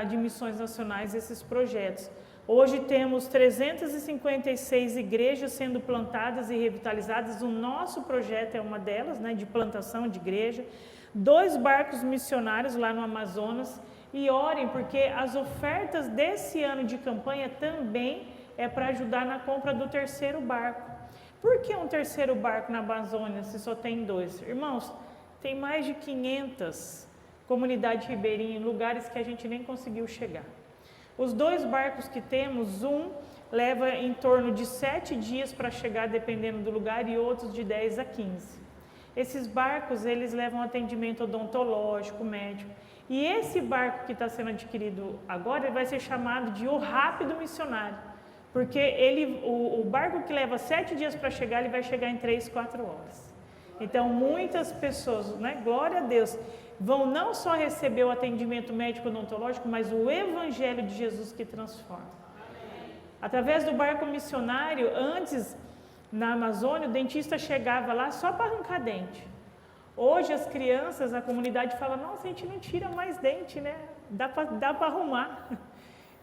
de missões nacionais esses projetos. Hoje temos 356 igrejas sendo plantadas e revitalizadas, o nosso projeto é uma delas, né, de plantação de igreja. 2 barcos missionários lá no Amazonas, e orem, porque as ofertas desse ano de campanha também é para ajudar na compra do 3º barco. Por que um 3º barco na Amazônia se só tem 2? Irmãos, tem mais de 500 comunidades ribeirinhas, lugares que a gente nem conseguiu chegar. Os 2 barcos que temos, um leva em torno de 7 dias para chegar, dependendo do lugar, e outros de 10 a 15. Esses barcos, eles levam atendimento odontológico, médico. E esse barco que está sendo adquirido agora, ele vai ser chamado de o Rápido Missionário. Porque o barco que leva 7 dias para chegar, ele vai chegar em 3, 4 horas. Então, muitas pessoas, né, glória a Deus, vão não só receber o atendimento médico odontológico, mas o Evangelho de Jesus que transforma. Através do barco missionário, antes, na Amazônia, o dentista chegava lá só para arrancar dente. Hoje as crianças, a comunidade fala, nossa, a gente não tira mais dente, né? Dá para arrumar.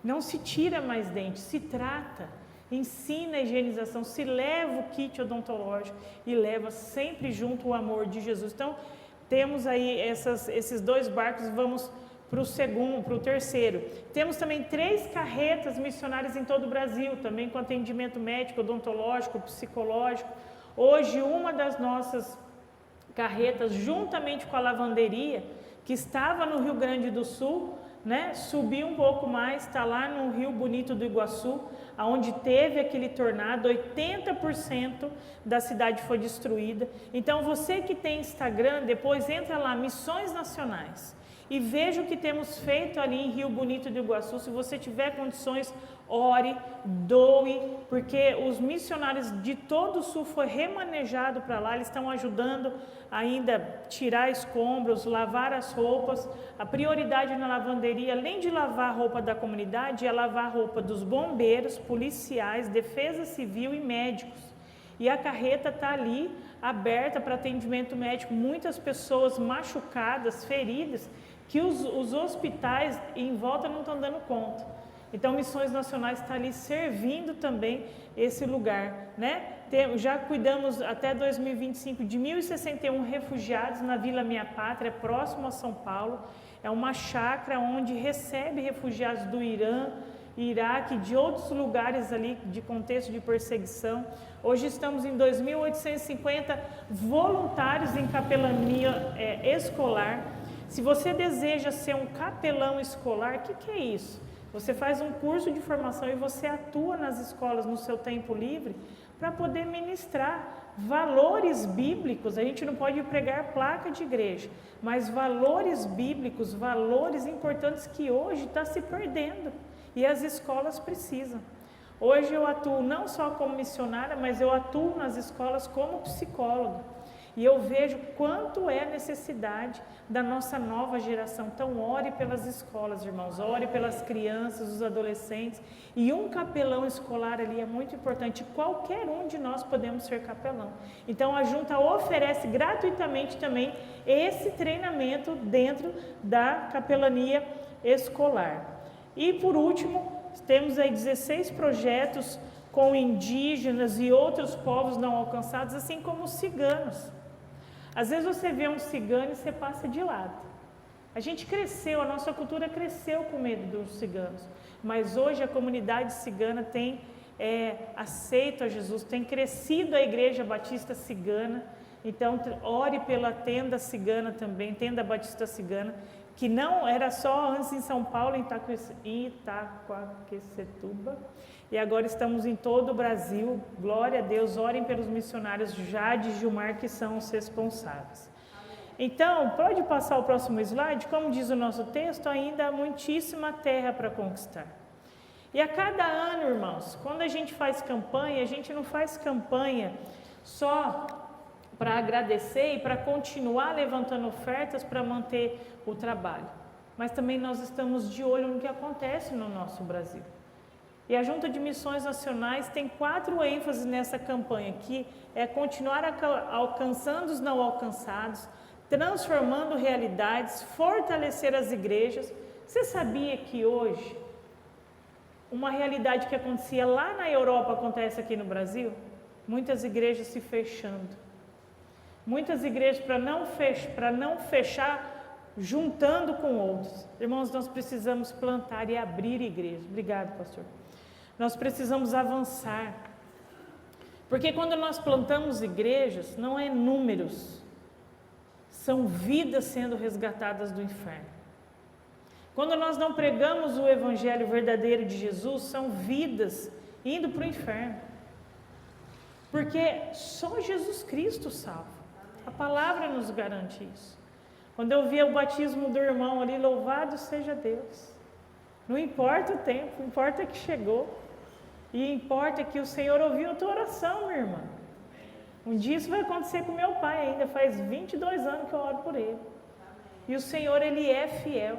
Não se tira mais dente, se trata, ensina a higienização, se leva o kit odontológico e leva sempre junto o amor de Jesus. Então, temos aí esses 2 barcos, vamos para o terceiro. Temos também 3 carretas missionárias em todo o Brasil, também com atendimento médico, odontológico, psicológico. Hoje, uma das nossas carretas, juntamente com a lavanderia, que estava no Rio Grande do Sul, né, subiu um pouco mais, está lá no Rio Bonito do Iguaçu, onde teve aquele tornado, 80% da cidade foi destruída. Então, você que tem Instagram, depois entra lá, Missões Nacionais, e veja o que temos feito ali em Rio Bonito do Iguaçu. Se você tiver condições, ore, doe, porque os missionários de todo o sul foi remanejado para lá, eles estão ajudando ainda tirar escombros, lavar as roupas. A prioridade na lavanderia, além de lavar a roupa da comunidade, é lavar a roupa dos bombeiros, policiais, defesa civil e médicos. E a carreta está ali, aberta para atendimento médico. Muitas pessoas machucadas, feridas, que os hospitais em volta não estão dando conta. Então, Missões Nacionais está ali servindo também esse lugar, né? Já cuidamos até 2025 de 1.061 refugiados na Vila Minha Pátria, próximo a São Paulo. É uma chácara onde recebe refugiados do Irã, Iraque, de outros lugares ali de contexto de perseguição. Hoje estamos em 2.850 voluntários em capelania escolar. Se você deseja ser um capelão escolar, o que é isso? Você faz um curso de formação e você atua nas escolas no seu tempo livre para poder ministrar valores bíblicos. A gente não pode pregar placa de igreja, mas valores bíblicos, valores importantes que hoje está se perdendo e as escolas precisam. Hoje eu atuo não só como missionária, mas eu atuo nas escolas como psicóloga. E eu vejo quanto é a necessidade da nossa nova geração. Então, ore pelas escolas, irmãos, ore pelas crianças, os adolescentes. E um capelão escolar ali é muito importante. Qualquer um de nós podemos ser capelão. Então, a Junta oferece gratuitamente também esse treinamento dentro da capelania escolar. E, por último, temos aí 16 projetos com indígenas e outros povos não alcançados, assim como os ciganos. Às vezes você vê um cigano e você passa de lado. A gente cresceu, a nossa cultura cresceu com medo dos ciganos, mas hoje a comunidade cigana tem aceito a Jesus, tem crescido a Igreja Batista Cigana. Então, ore pela tenda cigana também, tenda batista cigana, que não era só antes em São Paulo, em Itaquaquecetuba, e agora estamos em todo o Brasil. Glória a Deus, orem pelos missionários Jade e Gilmar, que são os responsáveis. Então, pode passar o próximo slide. Como diz o nosso texto, ainda há muitíssima terra para conquistar. E a cada ano, irmãos, quando a gente faz campanha, a gente não faz campanha só para agradecer e para continuar levantando ofertas para manter o trabalho, mas também nós estamos de olho no que acontece no nosso Brasil. E a Junta de Missões Nacionais tem 4 ênfases nessa campanha, que é continuar alcançando os não alcançados, transformando realidades, fortalecer as igrejas. Você sabia que hoje uma realidade que acontecia lá na Europa acontece aqui no Brasil? Muitas igrejas se fechando. Muitas igrejas para não fechar, juntando com outros. Irmãos, nós precisamos plantar e abrir igrejas. Obrigado, pastor. Nós precisamos avançar. Porque quando nós plantamos igrejas, não é números, são vidas sendo resgatadas do inferno. Quando nós não pregamos o evangelho verdadeiro de Jesus, são vidas indo para o inferno. Porque só Jesus Cristo salva. A palavra nos garante isso. Quando eu via o batismo do irmão ali, louvado seja Deus. Não importa o tempo, importa que chegou. E importa que o Senhor ouviu a tua oração, minha irmã. Um dia isso vai acontecer com meu pai ainda, faz 22 anos que eu oro por ele. E o Senhor, Ele é fiel.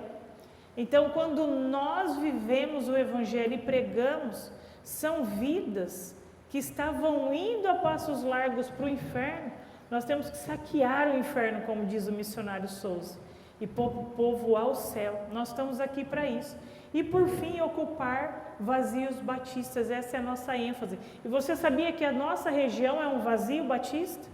Então, quando nós vivemos o Evangelho e pregamos, são vidas que estavam indo a passos largos para o inferno. Nós temos que saquear o inferno, como diz o missionário Souza, e povoar o céu. Nós estamos aqui para isso. E por fim, ocupar vazios batistas, essa é a nossa ênfase. E você sabia que a nossa região é um vazio batista?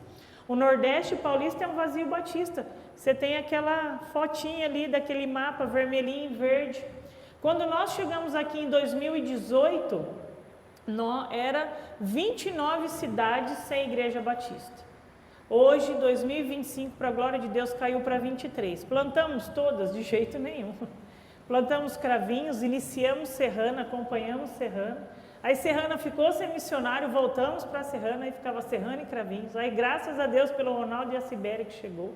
O Nordeste paulista é um vazio batista. Você tem aquela fotinha ali daquele mapa vermelhinho e verde. Quando nós chegamos aqui em 2018, era 29 cidades sem igreja batista. Hoje, 2025, para a glória de Deus, caiu para 23. Plantamos todas? De jeito nenhum. Plantamos Cravinhos, iniciamos Serrana, acompanhamos Serrana. Aí Serrana ficou sem missionário, voltamos para Serrana, aí ficava Serrana e Cravinhos. Aí graças a Deus pelo Ronaldo e a Sibéria que chegou.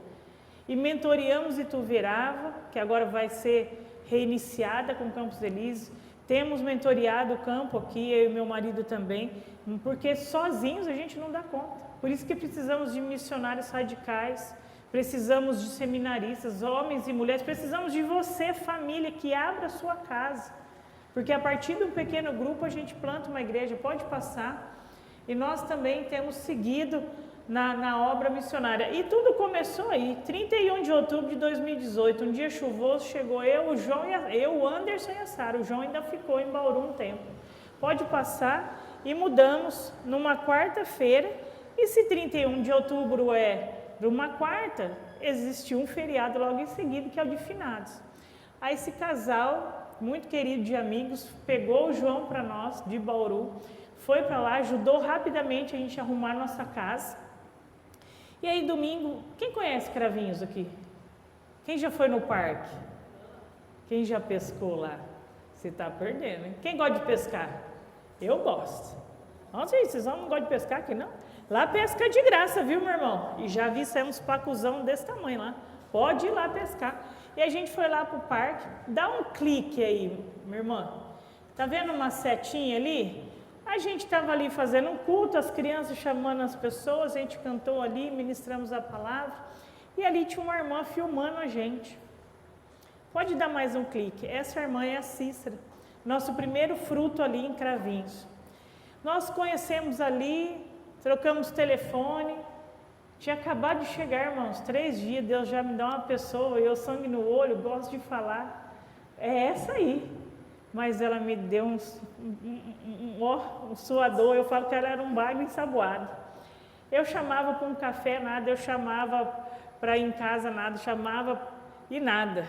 E mentoreamos Ituverava, que agora vai ser reiniciada com Campos Elíseos. Temos mentoreado o campo aqui, eu e meu marido também, porque sozinhos a gente não dá conta. Por isso que precisamos de missionários radicais, precisamos de seminaristas, homens e mulheres, precisamos de você, família, que abra a sua casa. Porque a partir de um pequeno grupo a gente planta uma igreja, pode passar. E nós também temos seguido na obra missionária. E tudo começou aí, 31 de outubro de 2018, um dia chuvoso, chegou eu, o João, o Anderson e a Sara. O João ainda ficou em Bauru um tempo. Pode passar e mudamos numa quarta-feira. E se 31 de outubro é uma quarta, existiu um feriado logo em seguida, que é o de finados. Aí esse casal, muito querido de amigos, pegou o João para nós, de Bauru, foi para lá, ajudou rapidamente a gente a arrumar nossa casa. E aí domingo, quem conhece Cravinhos aqui? Quem já foi no parque? Quem já pescou lá? Você está perdendo, hein? Quem gosta de pescar? Eu gosto. Nossa, vocês não gostam de pescar aqui, não? Lá pesca de graça, viu, meu irmão? E já vi sair uns pacuzão desse tamanho lá. Pode ir lá pescar. E a gente foi lá pro parque. Dá um clique aí, minha irmã. Tá vendo uma setinha ali? A gente estava ali fazendo um culto, as crianças chamando as pessoas, a gente cantou ali, ministramos a palavra. E ali tinha uma irmã filmando a gente. Pode dar mais um clique. Essa irmã é a Cícera. Nosso primeiro fruto ali em Cravinhos. Nós conhecemos ali, trocamos telefone, tinha acabado de chegar, irmãos, 3 dias, Deus já me dá uma pessoa, eu sangue no olho, gosto de falar, é essa aí, mas ela me deu um suador, eu falo que ela era um baile ensaboado. Eu chamava para um café, nada, eu chamava para ir em casa, nada, chamava e nada.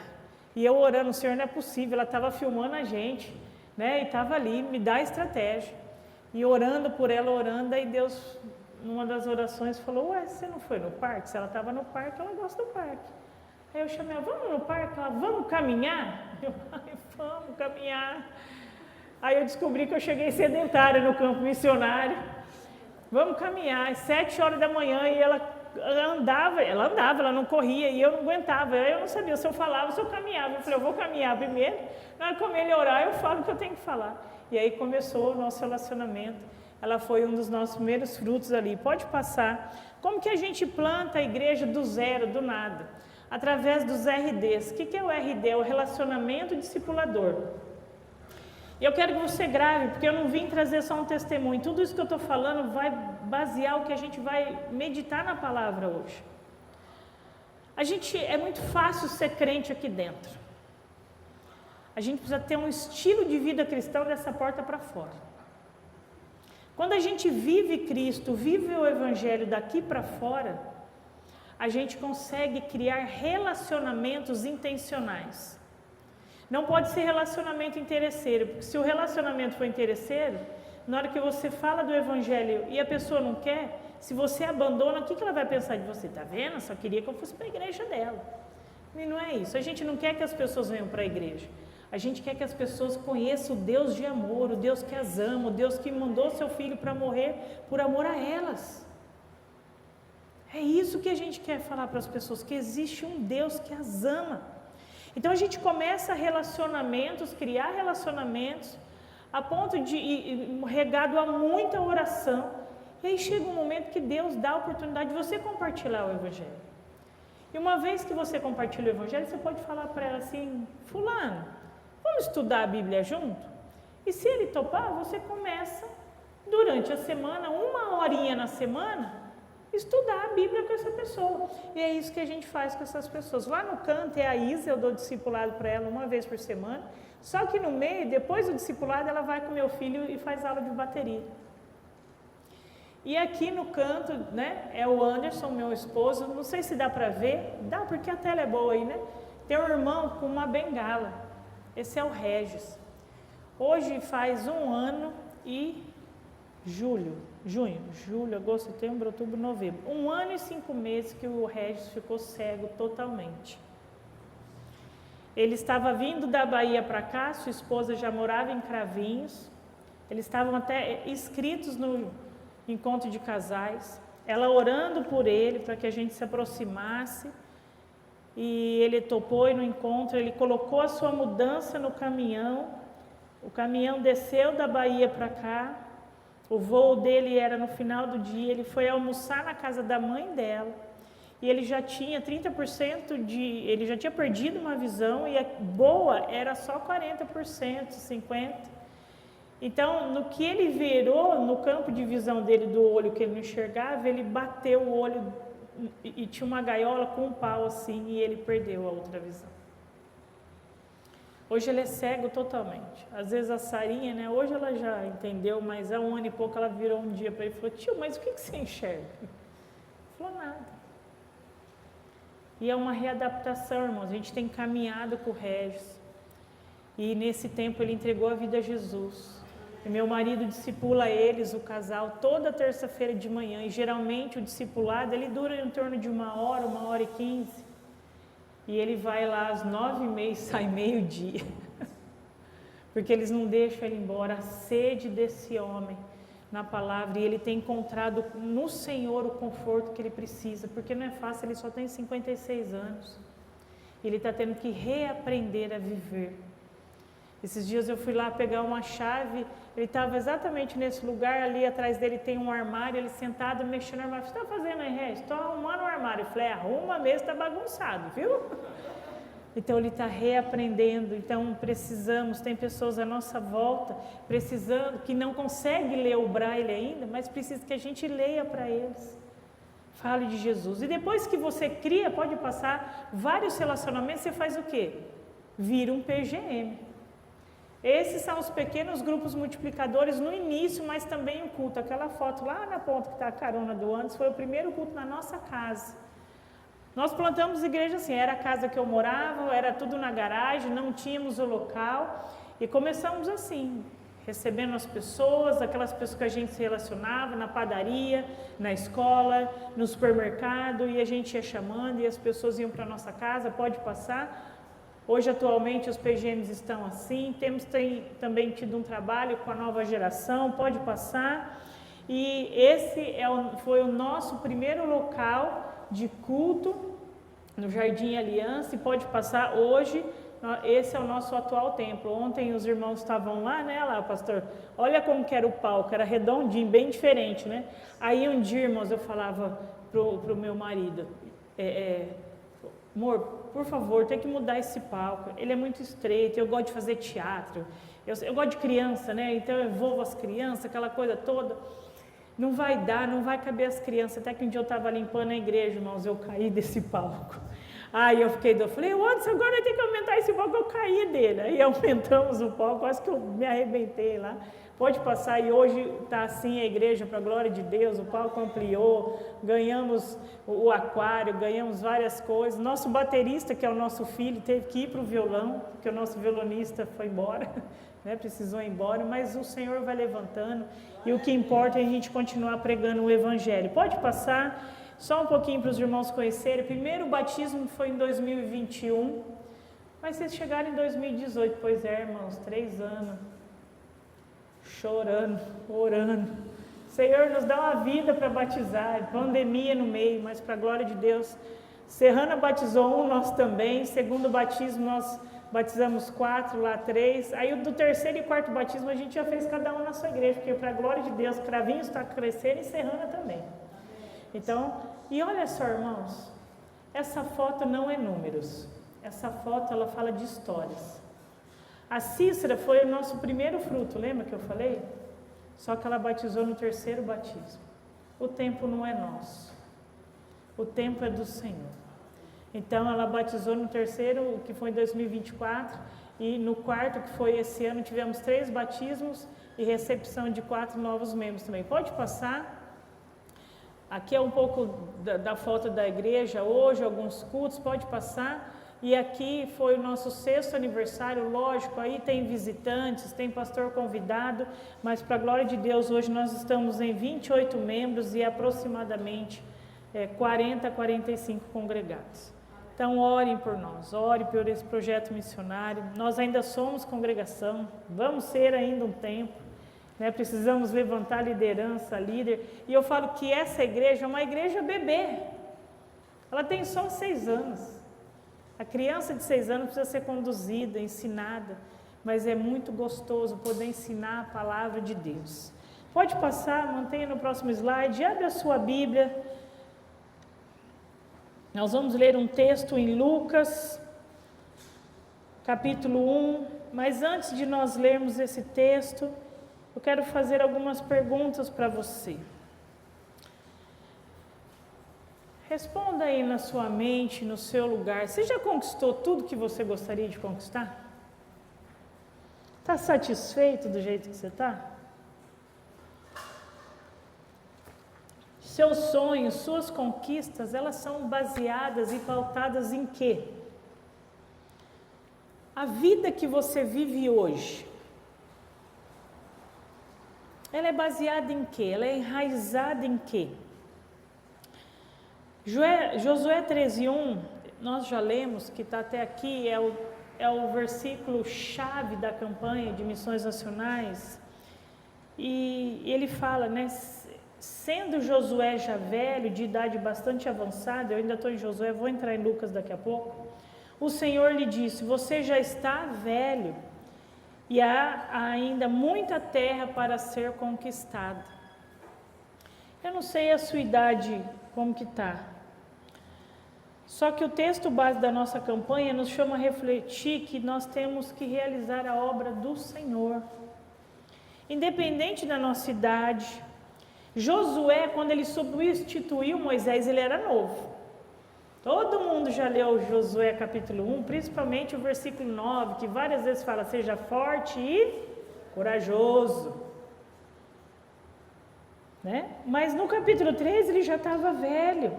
E eu orando, Senhor, não é possível, ela estava filmando a gente, né, e estava ali, me dá estratégia. E orando por ela, orando, aí Deus, numa das orações, falou, ué, você não foi no parque? Se ela estava no parque, ela gosta do parque. Aí eu chamei ela, vamos no parque? Ela, vamos caminhar? Eu falei, vamos caminhar. Aí eu descobri que eu cheguei sedentária no campo missionário. Vamos caminhar, às 7 horas da manhã, e ela andava, ela não corria, e eu não aguentava. Eu não sabia se eu falava, se eu caminhava. Eu falei, eu vou caminhar primeiro, na hora que eu melhorar, eu falo o que eu tenho que falar. E aí começou o nosso relacionamento. Ela foi um dos nossos primeiros frutos ali. Pode passar. Como que a gente planta a igreja do zero, do nada? Através dos RDs. O que é o RD? É o relacionamento discipulador. E eu quero que você grave, porque eu não vim trazer só um testemunho. Tudo isso que eu estou falando vai basear o que a gente vai meditar na palavra hoje. É muito fácil ser crente aqui dentro. A gente precisa ter um estilo de vida cristão dessa porta para fora. Quando a gente vive Cristo, vive o Evangelho daqui para fora, a gente consegue criar relacionamentos intencionais. Não pode ser relacionamento interesseiro, porque se o relacionamento for interesseiro, na hora que você fala do Evangelho e a pessoa não quer, se você abandona, o que ela vai pensar de você? Tá vendo? Só queria que eu fosse para a igreja dela. E não é isso. A gente não quer que as pessoas venham para a igreja. A gente quer que as pessoas conheçam o Deus de amor, o Deus que as ama, o Deus que mandou seu Filho para morrer por amor a elas. É isso que a gente quer falar para as pessoas, que existe um Deus que as ama. Então a gente começa relacionamentos, criar relacionamentos, a ponto de regado a muita oração. E aí chega um momento que Deus dá a oportunidade de você compartilhar o Evangelho. E uma vez que você compartilha o Evangelho, você pode falar para ela assim, fulano, vamos estudar a Bíblia junto? E se ele topar, você começa durante a semana, 1 horinha na semana, estudar a Bíblia com essa pessoa. E é isso que a gente faz com essas pessoas. Lá no canto é a Isa, eu dou discipulado para ela 1 vez por semana. Só que no meio, depois do discipulado, ela vai com meu filho e faz aula de bateria. E aqui no canto, né, é o Anderson, meu esposo. Não sei se dá para ver. Dá, porque a tela é boa aí, né? Tem um irmão com uma bengala. Esse é o Regis. Hoje faz 1 ano e junho, julho, agosto, setembro, outubro, novembro. 1 ano e 5 meses que o Regis ficou cego totalmente. Ele estava vindo da Bahia para cá, sua esposa já morava em Cravinhos. Eles estavam até inscritos no encontro de casais. Ela orando por ele, para que a gente se aproximasse. E ele topou e no encontro, ele colocou a sua mudança no caminhão. O caminhão desceu da Bahia para cá. O voo dele era no final do dia, ele foi almoçar na casa da mãe dela, e ele já tinha 30% ele já tinha perdido uma visão, e a boa era só 40%, 50%. Então, no que ele virou, no campo de visão dele do olho que ele não enxergava, ele bateu o olho, e tinha uma gaiola com um pau assim, e ele perdeu a outra visão. Hoje ele é cego totalmente. Às vezes a Sarinha, né? Hoje ela já entendeu, mas há 1 ano e pouco ela virou um dia para ele e falou: tio, mas o que você enxerga? Ele falou: nada. E é uma readaptação, irmãos. A gente tem caminhado com o Regis. E nesse tempo ele entregou a vida a Jesus. E meu marido discipula eles, o casal, toda terça-feira de manhã. E geralmente o discipulado ele dura em torno de 1 hora, 1h15. E ele vai lá às 9h30 e sai meio-dia. Porque eles não deixam ele embora. A sede desse homem na palavra. E ele tem encontrado no Senhor o conforto que ele precisa. Porque não é fácil, ele só tem 56 anos. Ele está tendo que reaprender a viver. Esses dias eu fui lá pegar uma chave. Ele estava exatamente nesse lugar. Ali atrás dele tem um armário. Ele sentado mexendo no armário. O que você está fazendo aí, Regis? Estou arrumando o armário. Eu falei: arruma mesmo, está bagunçado, viu? Então ele está reaprendendo. Então precisamos, tem pessoas à nossa volta precisando, que não conseguem ler o braille ainda, mas precisa que a gente leia para eles. Fale de Jesus. E depois que você cria, pode passar vários relacionamentos, você faz o quê? Vira um PGM. Esses são os pequenos grupos multiplicadores no início, mas também o culto. Aquela foto lá na ponta que está a carona do Anderson foi o primeiro culto na nossa casa. Nós plantamos igreja assim, era a casa que eu morava, era tudo na garagem, não tínhamos o local. E começamos assim, recebendo as pessoas, aquelas pessoas que a gente se relacionava na padaria, na escola, no supermercado, e a gente ia chamando e as pessoas iam para a nossa casa, pode passar. Hoje, atualmente, os PGMs estão assim, tem também tido um trabalho com a nova geração, pode passar. E esse foi o nosso primeiro local de culto no Jardim Aliança, e pode passar hoje. Esse é o nosso atual templo. Ontem os irmãos estavam lá, né, lá, pastor, olha como que era o palco, era redondinho, bem diferente, né? Aí um dia, irmãos, eu falava pro meu marido, amor, por favor, tem que mudar esse palco, ele é muito estreito, eu gosto de fazer teatro, eu gosto de criança, né, então eu envolvo as crianças, aquela coisa toda, não vai dar, não vai caber as crianças. Até que um dia eu estava limpando a igreja, irmãos, eu caí desse palco. Aí eu falei, Anderson, agora tem que aumentar esse palco, eu caí dele. Aí aumentamos o palco, quase que eu me arrebentei lá. Pode passar, e hoje está assim a igreja, para a glória de Deus, o palco ampliou, ganhamos o aquário, ganhamos várias coisas. Nosso baterista, que é o nosso filho, teve que ir para o violão, porque o nosso violonista foi embora, né, precisou ir embora, mas o Senhor vai levantando, e o que importa é a gente continuar pregando o Evangelho. Pode passar, só um pouquinho para os irmãos conhecerem. O primeiro batismo foi em 2021, mas vocês chegaram em 2018, pois é, irmãos, 3 anos. Chorando, orando. Senhor, nos dá uma vida para batizar, pandemia no meio, mas para a glória de Deus. Serrana batizou 1, nós também. Segundo batismo, nós batizamos 4, lá 3. Aí do terceiro e quarto batismo, a gente já fez cada um na sua igreja, porque para a glória de Deus, Cravinhos está crescendo e Serrana também. Então, e olha só, irmãos, essa foto não é números. Essa foto, ela fala de histórias. A Cícera foi o nosso primeiro fruto, lembra que eu falei? Só que ela batizou no 3º batismo. O tempo não é nosso, o tempo é do Senhor. Então ela batizou no 3º, que foi em 2024, e no 4º, que foi esse ano, tivemos 3 batismos e recepção de 4 novos membros também. Pode passar. Aqui é um pouco da foto da igreja hoje, alguns cultos, pode passar. E aqui foi o nosso 6º aniversário, lógico, aí tem visitantes, tem pastor convidado, mas para a glória de Deus, hoje nós estamos em 28 membros e aproximadamente 40 a 45 congregados. Então orem por nós, orem por esse projeto missionário. Nós ainda somos congregação, vamos ser ainda um tempo, né? Precisamos levantar liderança, líder. E eu falo que essa igreja é uma igreja bebê, ela tem só 6 anos. A criança de 6 anos precisa ser conduzida, ensinada, mas é muito gostoso poder ensinar a palavra de Deus. Pode passar, mantenha no próximo slide, abre a sua Bíblia. Nós vamos ler um texto em Lucas, capítulo 1, mas antes de nós lermos esse texto, eu quero fazer algumas perguntas para você. Responda aí na sua mente, no seu lugar. Você já conquistou tudo que você gostaria de conquistar? Está satisfeito do jeito que você está? Seus sonhos, suas conquistas, elas são baseadas e pautadas em quê? A vida que você vive hoje, ela é baseada em quê? Ela é enraizada em quê? Josué 13:1, nós já lemos, que está até aqui, é o versículo chave da campanha de missões nacionais, e ele fala, né, sendo Josué já velho, de idade bastante avançada, eu ainda estou em Josué, vou entrar em Lucas daqui a pouco, o Senhor lhe disse, você já está velho, e há ainda muita terra para ser conquistada. Eu não sei a sua idade, como que está. Só que o texto base da nossa campanha nos chama a refletir que nós temos que realizar a obra do Senhor. Independente da nossa idade, Josué, quando ele substituiu Moisés, ele era novo. Todo mundo já leu Josué capítulo 1, principalmente o versículo 9, que várias vezes fala, seja forte e corajoso. Né? Mas no capítulo 3 ele já estava velho.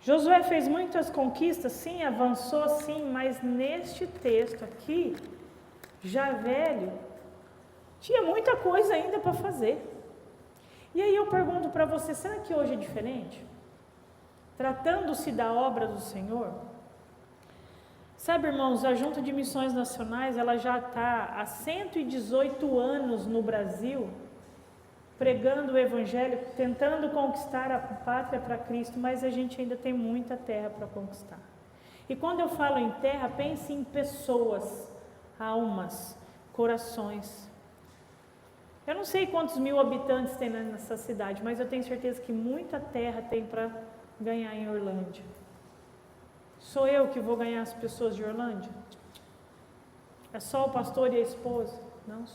Josué fez muitas conquistas, sim, avançou sim, mas neste texto aqui, já velho, tinha muita coisa ainda para fazer. E aí eu pergunto para você, será que hoje é diferente? Tratando-se da obra do Senhor? Sabe, irmãos, a Junta de Missões Nacionais, ela já está há 118 anos no Brasil, pregando o Evangelho, tentando conquistar a pátria para Cristo, mas a gente ainda tem muita terra para conquistar. E quando eu falo em terra, pense em pessoas, almas, corações. Eu não sei quantos mil habitantes tem nessa cidade, mas eu tenho certeza que muita terra tem para ganhar em Orlândia. Sou eu que vou ganhar as pessoas de Orlândia? É só o pastor e a esposa? Não,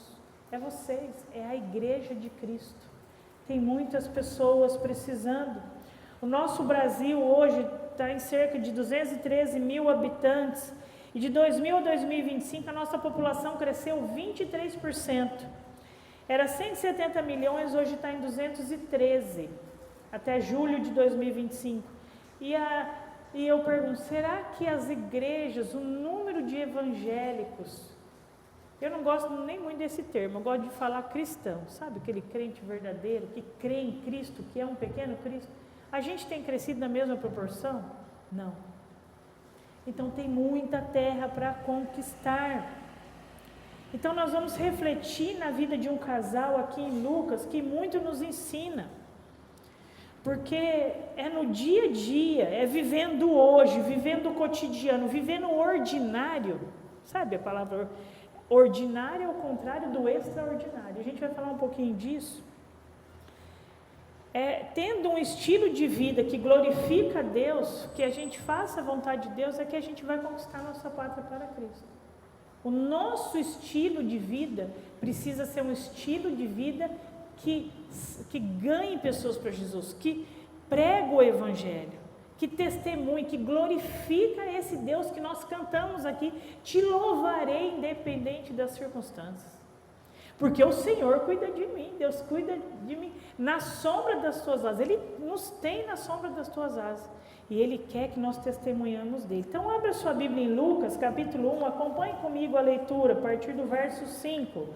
é vocês, é a igreja de Cristo. Tem muitas pessoas precisando. O nosso Brasil hoje está em cerca de 213 mil habitantes e de 2000 a 2025 a nossa população cresceu 23%. Era 170 milhões, hoje está em 213, até julho de 2025. E eu pergunto, será que as igrejas, o número de evangélicos, eu não gosto nem muito desse termo, eu gosto de falar cristão, sabe? Aquele crente verdadeiro, que crê em Cristo, que é um pequeno Cristo. A gente tem crescido na mesma proporção? Não. Então tem muita terra para conquistar. Então nós vamos refletir na vida de um casal aqui em Lucas, que muito nos ensina. Porque é no dia a dia, é vivendo hoje, vivendo o cotidiano, vivendo o ordinário. Sabe a palavra ordinário é o contrário do extraordinário. A gente vai falar um pouquinho disso. Tendo um estilo de vida que glorifica a Deus, que a gente faça a vontade de Deus, é que a gente vai conquistar nossa pátria para Cristo. O nosso estilo de vida precisa ser um estilo de vida que ganhe pessoas para Jesus, que prega o Evangelho, que testemunhe, que glorifica esse Deus que nós cantamos aqui. Te louvarei independente das circunstâncias. Porque o Senhor cuida de mim, Deus cuida de mim na sombra das tuas asas. Ele nos tem na sombra das tuas asas. E Ele quer que nós testemunhamos dele. Então, abra sua Bíblia em Lucas, capítulo 1, acompanhe comigo a leitura, a partir do verso 5.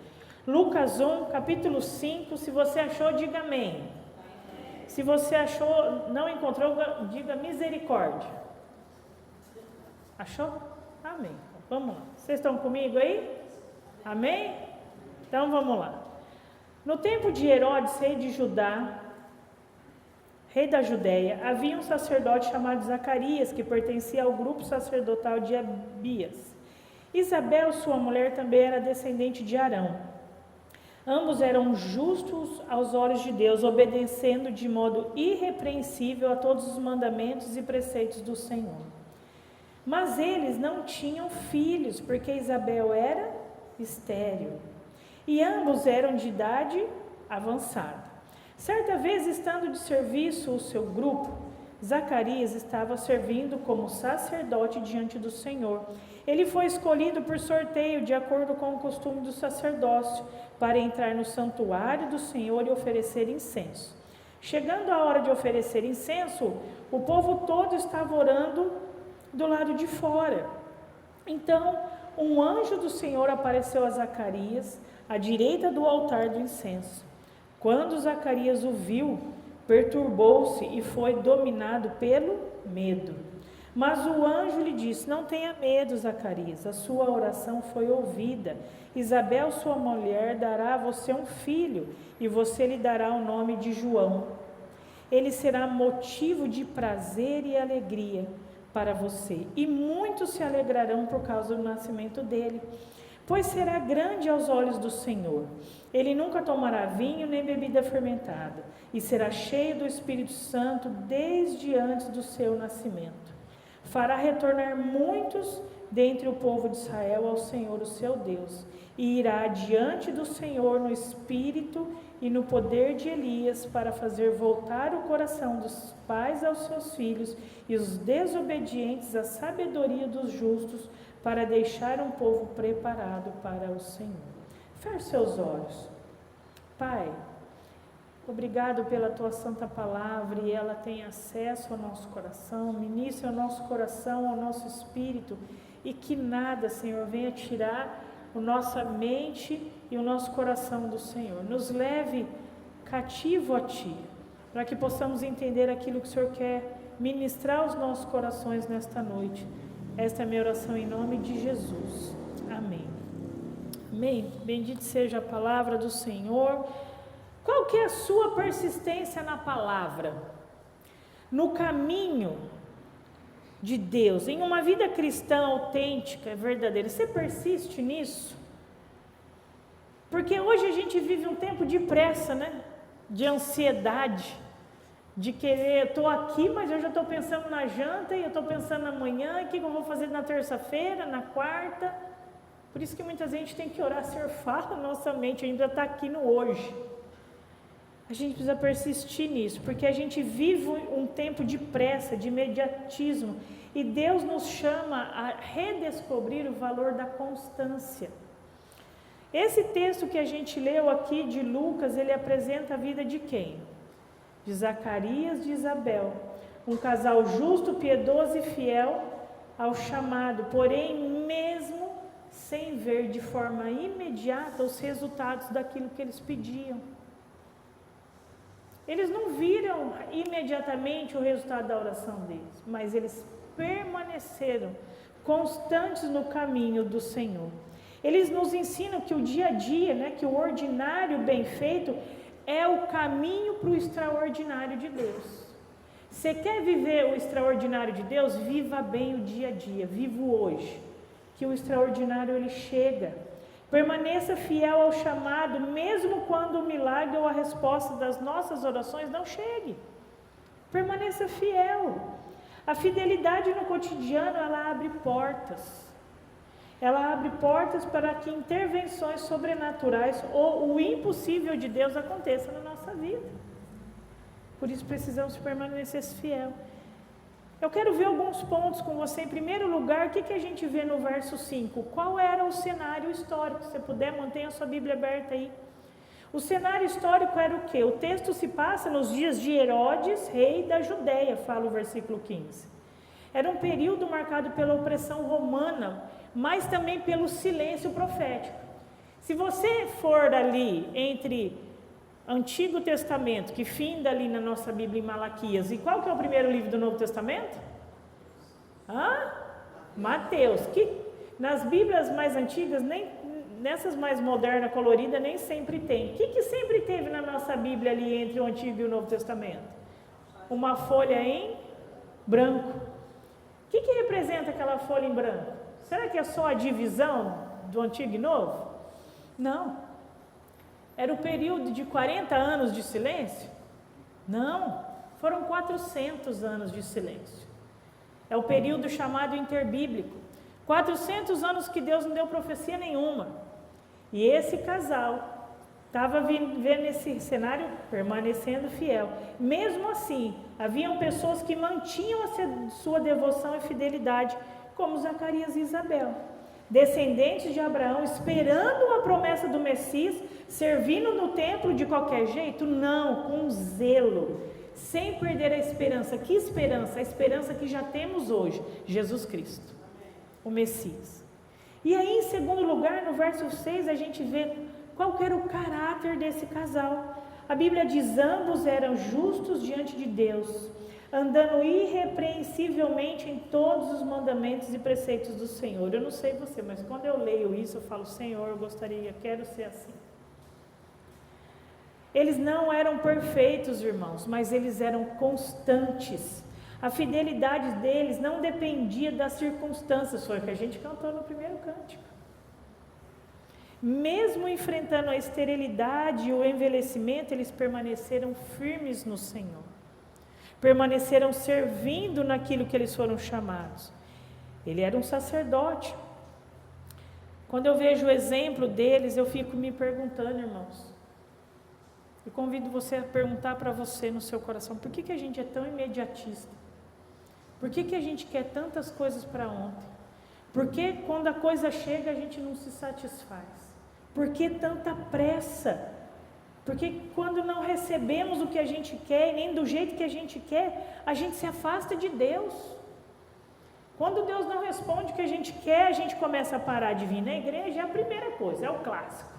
Lucas 1, capítulo 5, se você achou, diga amém. Se você achou, não encontrou, diga misericórdia. Achou? Amém. Vamos lá. Vocês estão comigo aí? Amém? Então, vamos lá. No tempo de Herodes, rei de Judá, rei da Judéia, havia um sacerdote chamado Zacarias, que pertencia ao grupo sacerdotal de Abias. Isabel, sua mulher, também era descendente de Arão. Ambos eram justos aos olhos de Deus, obedecendo de modo irrepreensível a todos os mandamentos e preceitos do Senhor. Mas eles não tinham filhos, porque Isabel era estéril, e ambos eram de idade avançada. Certa vez, estando de serviço o seu grupo, Zacarias estava servindo como sacerdote diante do Senhor. Ele foi escolhido por sorteio, de acordo com o costume do sacerdócio, para entrar no santuário do Senhor e oferecer incenso. Chegando a hora de oferecer incenso, o povo todo estava orando do lado de fora. Então, um anjo do Senhor apareceu a Zacarias, à direita do altar do incenso. Quando Zacarias o viu, perturbou-se e foi dominado pelo medo. Mas o anjo lhe disse: não tenha medo, Zacarias, a sua oração foi ouvida. Isabel, sua mulher, dará a você um filho, e você lhe dará o nome de João. Ele será motivo de prazer e alegria para você, e muitos se alegrarão por causa do nascimento dele, pois será grande aos olhos do Senhor. Ele nunca tomará vinho nem bebida fermentada, e será cheio do Espírito Santo desde antes do seu nascimento. Fará retornar muitos dentre o povo de Israel ao Senhor, o seu Deus, e irá diante do Senhor no espírito e no poder de Elias, para fazer voltar o coração dos pais aos seus filhos e os desobedientes à sabedoria dos justos, para deixar um povo preparado para o Senhor. Feche seus olhos. Pai, obrigado pela Tua Santa Palavra, e ela tem acesso ao nosso coração, ministre ao nosso coração, ao nosso espírito, e que nada, Senhor, venha tirar a nossa mente e o nosso coração do Senhor. Nos leve cativo a Ti, para que possamos entender aquilo que o Senhor quer ministrar aos nossos corações nesta noite. Esta é a minha oração em nome de Jesus. Amém. Amém. Bendito seja a palavra do Senhor. Qual que é a sua persistência na palavra? No caminho de Deus, em uma vida cristã autêntica, verdadeira. Você persiste nisso? Porque hoje a gente vive um tempo de pressa, né? De ansiedade, de querer, eu estou aqui, mas eu já estou pensando na janta, e eu estou pensando amanhã, o que eu vou fazer na terça-feira, na quarta. Por isso que muita gente tem que orar: Senhor, fala nossa mente, a gente já está aqui no hoje. A gente precisa persistir nisso, porque a gente vive um tempo de pressa, de imediatismo, e Deus nos chama a redescobrir o valor da constância. Esse texto que a gente leu aqui de Lucas, ele apresenta a vida de quem? De Zacarias e de Isabel, um casal justo, piedoso e fiel ao chamado, porém mesmo sem ver de forma imediata os resultados daquilo que eles pediam. Eles não viram imediatamente o resultado da oração deles, mas eles permaneceram constantes no caminho do Senhor. Eles nos ensinam que o dia a dia, né, que o ordinário bem feito é o caminho para o extraordinário de Deus. Você quer viver o extraordinário de Deus? Viva bem o dia a dia, viva o hoje, que o extraordinário ele chega. Permaneça fiel ao chamado, mesmo quando o milagre ou a resposta das nossas orações não chegue. Permaneça fiel. A fidelidade no cotidiano, ela abre portas. ela abre portas para que intervenções sobrenaturais ou o impossível de Deus aconteça na nossa vida. Por isso precisamos permanecer fiel. Eu quero ver alguns pontos com você. Em primeiro lugar, o que a gente vê no verso 5? Qual era o cenário histórico? Se você puder, mantenha a sua Bíblia aberta aí. O cenário histórico era o quê? O texto se passa nos dias de Herodes, rei da Judéia, fala o versículo 15. Era um período marcado pela opressão romana, mas também pelo silêncio profético. Se você for ali entre Antigo Testamento, que finda ali na nossa Bíblia em Malaquias, e qual que é o primeiro livro do Novo Testamento? Mateus. Que nas Bíblias mais antigas, nessas mais modernas, coloridas, nem sempre tem. O que sempre teve na nossa Bíblia ali entre o Antigo e o Novo Testamento? Uma folha em branco. O que representa aquela folha em branco? Será que é só a divisão do Antigo e Novo? Não. Era o período de 40 anos de silêncio? Não. Foram 400 anos de silêncio. É o período chamado interbíblico. 400 anos que Deus não deu profecia nenhuma. E esse casal estava vivendo esse cenário, permanecendo fiel. Mesmo assim, haviam pessoas que mantinham a sua devoção e fidelidade, como Zacarias e Isabel. Descendentes de Abraão, esperando a promessa do Messias, servindo no templo de qualquer jeito? Não, com zelo, sem perder a esperança. Que esperança? A esperança que já temos hoje, Jesus Cristo, o Messias. E aí, em segundo lugar, no verso 6, a gente vê qual que era o caráter desse casal. A Bíblia diz: ambos eram justos diante de Deus, andando irrepreensivelmente em todos os mandamentos e preceitos do Senhor. Eu não sei você, mas quando eu leio isso, eu falo: Senhor, eu gostaria, quero ser assim. Eles não eram perfeitos, irmãos, mas eles eram constantes. A fidelidade deles não dependia das circunstâncias, foi o que a gente cantou no primeiro cântico. Mesmo enfrentando a esterilidade e o envelhecimento, eles permaneceram firmes no Senhor. Permaneceram servindo naquilo que eles foram chamados. Ele era um sacerdote. Quando eu vejo o exemplo deles, eu fico me perguntando, irmãos. Eu convido você a perguntar para você no seu coração: por que a gente é tão imediatista? Por que a gente quer tantas coisas para ontem? Por que quando a coisa chega a gente não se satisfaz? Por que tanta pressa? Porque quando não recebemos o que a gente quer, nem do jeito que a gente quer, a gente se afasta de Deus. Quando Deus não responde o que a gente quer, a gente começa a parar de vir na igreja. É a primeira coisa, é o clássico.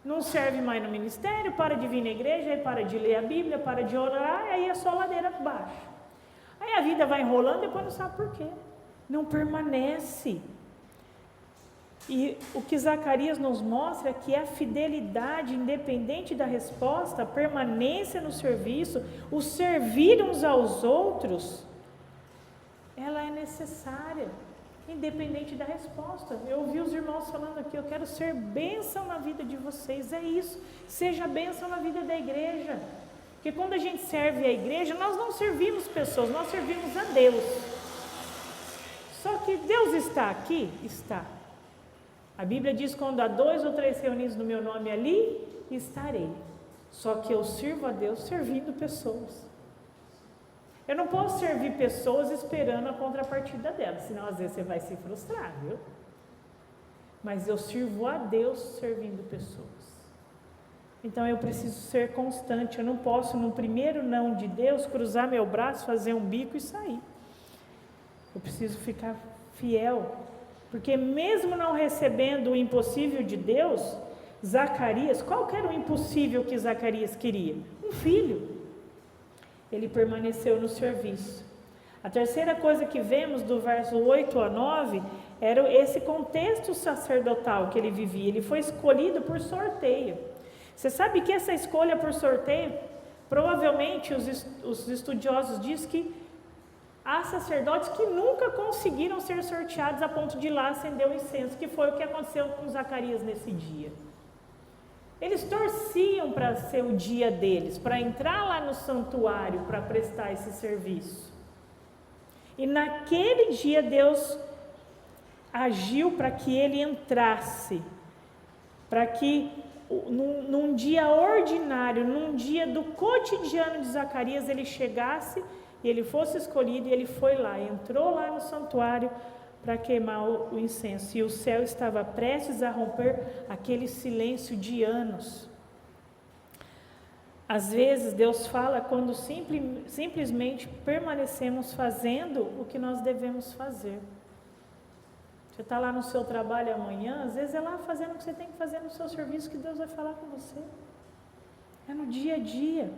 Não serve mais no ministério, para de vir na igreja, aí para de ler a Bíblia, para de orar, aí é só ladeira abaixo. Aí a vida vai enrolando e depois não sabe por quê. Não permanece. E o que Zacarias nos mostra é que a fidelidade, independente da resposta, a permanência no serviço, o servir uns aos outros, ela é necessária, independente da resposta. Eu ouvi os irmãos falando aqui: eu quero ser bênção na vida de vocês. É isso, seja bênção na vida da igreja. Porque quando a gente serve a igreja, nós não servimos pessoas, nós servimos a Deus. Só que Deus está aqui? Está. A Bíblia diz: quando há 2 ou 3 reunidos no meu nome, ali estarei. Só que eu sirvo a Deus servindo pessoas. Eu não posso servir pessoas esperando a contrapartida delas, senão às vezes você vai se frustrar, viu? Mas eu sirvo a Deus servindo pessoas. Então eu preciso ser constante. Eu não posso, no primeiro não de Deus, cruzar meu braço, fazer um bico e sair. Eu preciso ficar fiel. Porque mesmo não recebendo o impossível de Deus, Zacarias, qual que era o impossível que Zacarias queria? Um filho. Ele permaneceu no serviço. A terceira coisa que vemos do verso 8 a 9 era esse contexto sacerdotal que ele vivia. Ele foi escolhido por sorteio. Você sabe que essa escolha por sorteio, provavelmente os estudiosos dizem que há sacerdotes que nunca conseguiram ser sorteados a ponto de ir lá acender o incenso, que foi o que aconteceu com Zacarias nesse dia. Eles torciam para ser o dia deles, para entrar lá no santuário, para prestar esse serviço. E naquele dia Deus agiu para que ele entrasse, para que num dia ordinário, num dia do cotidiano de Zacarias, ele chegasse e ele fosse escolhido, e ele foi lá, entrou lá no santuário para queimar o incenso, e o céu estava prestes a romper aquele silêncio de anos. Às vezes Deus fala quando simplesmente permanecemos fazendo o que nós devemos fazer. Você está lá no seu trabalho amanhã, às vezes é lá fazendo o que você tem que fazer no seu serviço que Deus vai falar com você. É no dia a dia.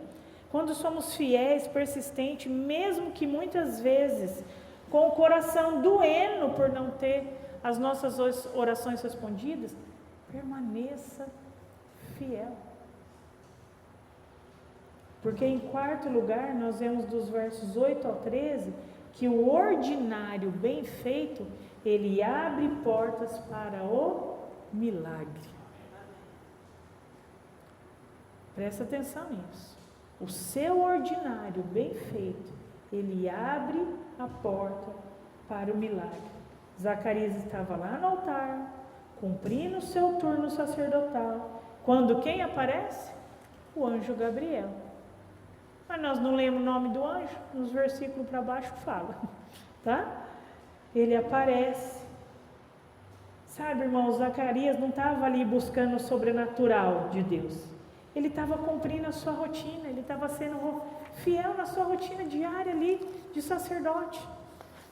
Quando somos fiéis, persistentes, mesmo que muitas vezes com o coração doendo por não ter as nossas orações respondidas, permaneça fiel. Porque em quarto lugar, nós vemos dos versos 8 ao 13, que o ordinário bem feito, ele abre portas para o milagre. Presta atenção nisso. O seu ordinário bem feito, ele abre a porta para o milagre. Zacarias estava lá no altar, cumprindo o seu turno sacerdotal, quando quem aparece? O anjo Gabriel. Mas nós não lemos o nome do anjo, nos versículos para baixo fala, tá? Ele aparece. Sabe, irmãos, Zacarias não estava ali buscando o sobrenatural de Deus. Ele estava cumprindo a sua rotina, ele estava sendo fiel na sua rotina diária ali de sacerdote.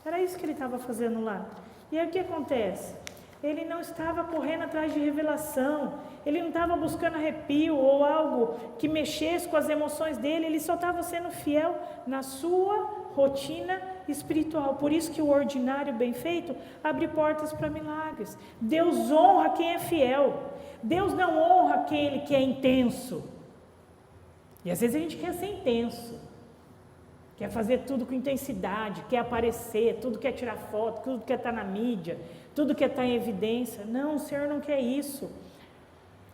Era isso que ele estava fazendo lá. E aí o que acontece? Ele não estava correndo atrás de revelação, ele não estava buscando arrepio ou algo que mexesse com as emoções dele, ele só estava sendo fiel na sua rotina espiritual. Por isso que o ordinário bem feito abre portas para milagres. Deus honra quem é fiel. Deus não honra aquele que é intenso. E às vezes a gente quer ser intenso, quer fazer tudo com intensidade, quer aparecer, tudo quer tirar foto, tudo quer estar na mídia, tudo quer estar em evidência. Não, o Senhor não quer isso.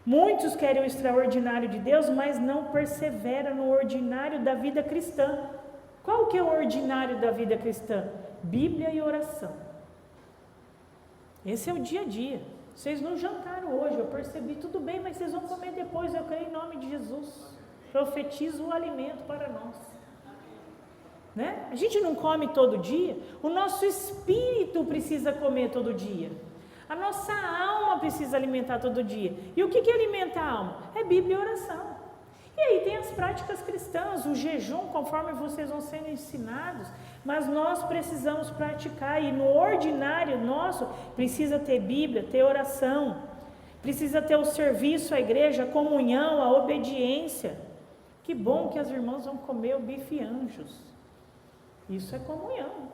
Muitos querem o extraordinário de Deus, mas não perseveram no ordinário da vida cristã. Qual que é o ordinário da vida cristã? Bíblia e oração. Esse é o dia a dia. Vocês não jantaram hoje, eu percebi, tudo bem, mas vocês vão comer depois, eu creio em nome de Jesus. Profetizo o alimento para nós. Né? A gente não come todo dia, o nosso espírito precisa comer todo dia. A nossa alma precisa alimentar todo dia. E o que alimenta a alma? É Bíblia e oração. E aí tem as práticas cristãs, o jejum, conforme vocês vão sendo ensinados, mas nós precisamos praticar, e no ordinário nosso precisa ter Bíblia, ter oração, precisa ter o serviço à igreja, a comunhão, a obediência. Que bom que as irmãs vão comer o bife anjos, isso é comunhão.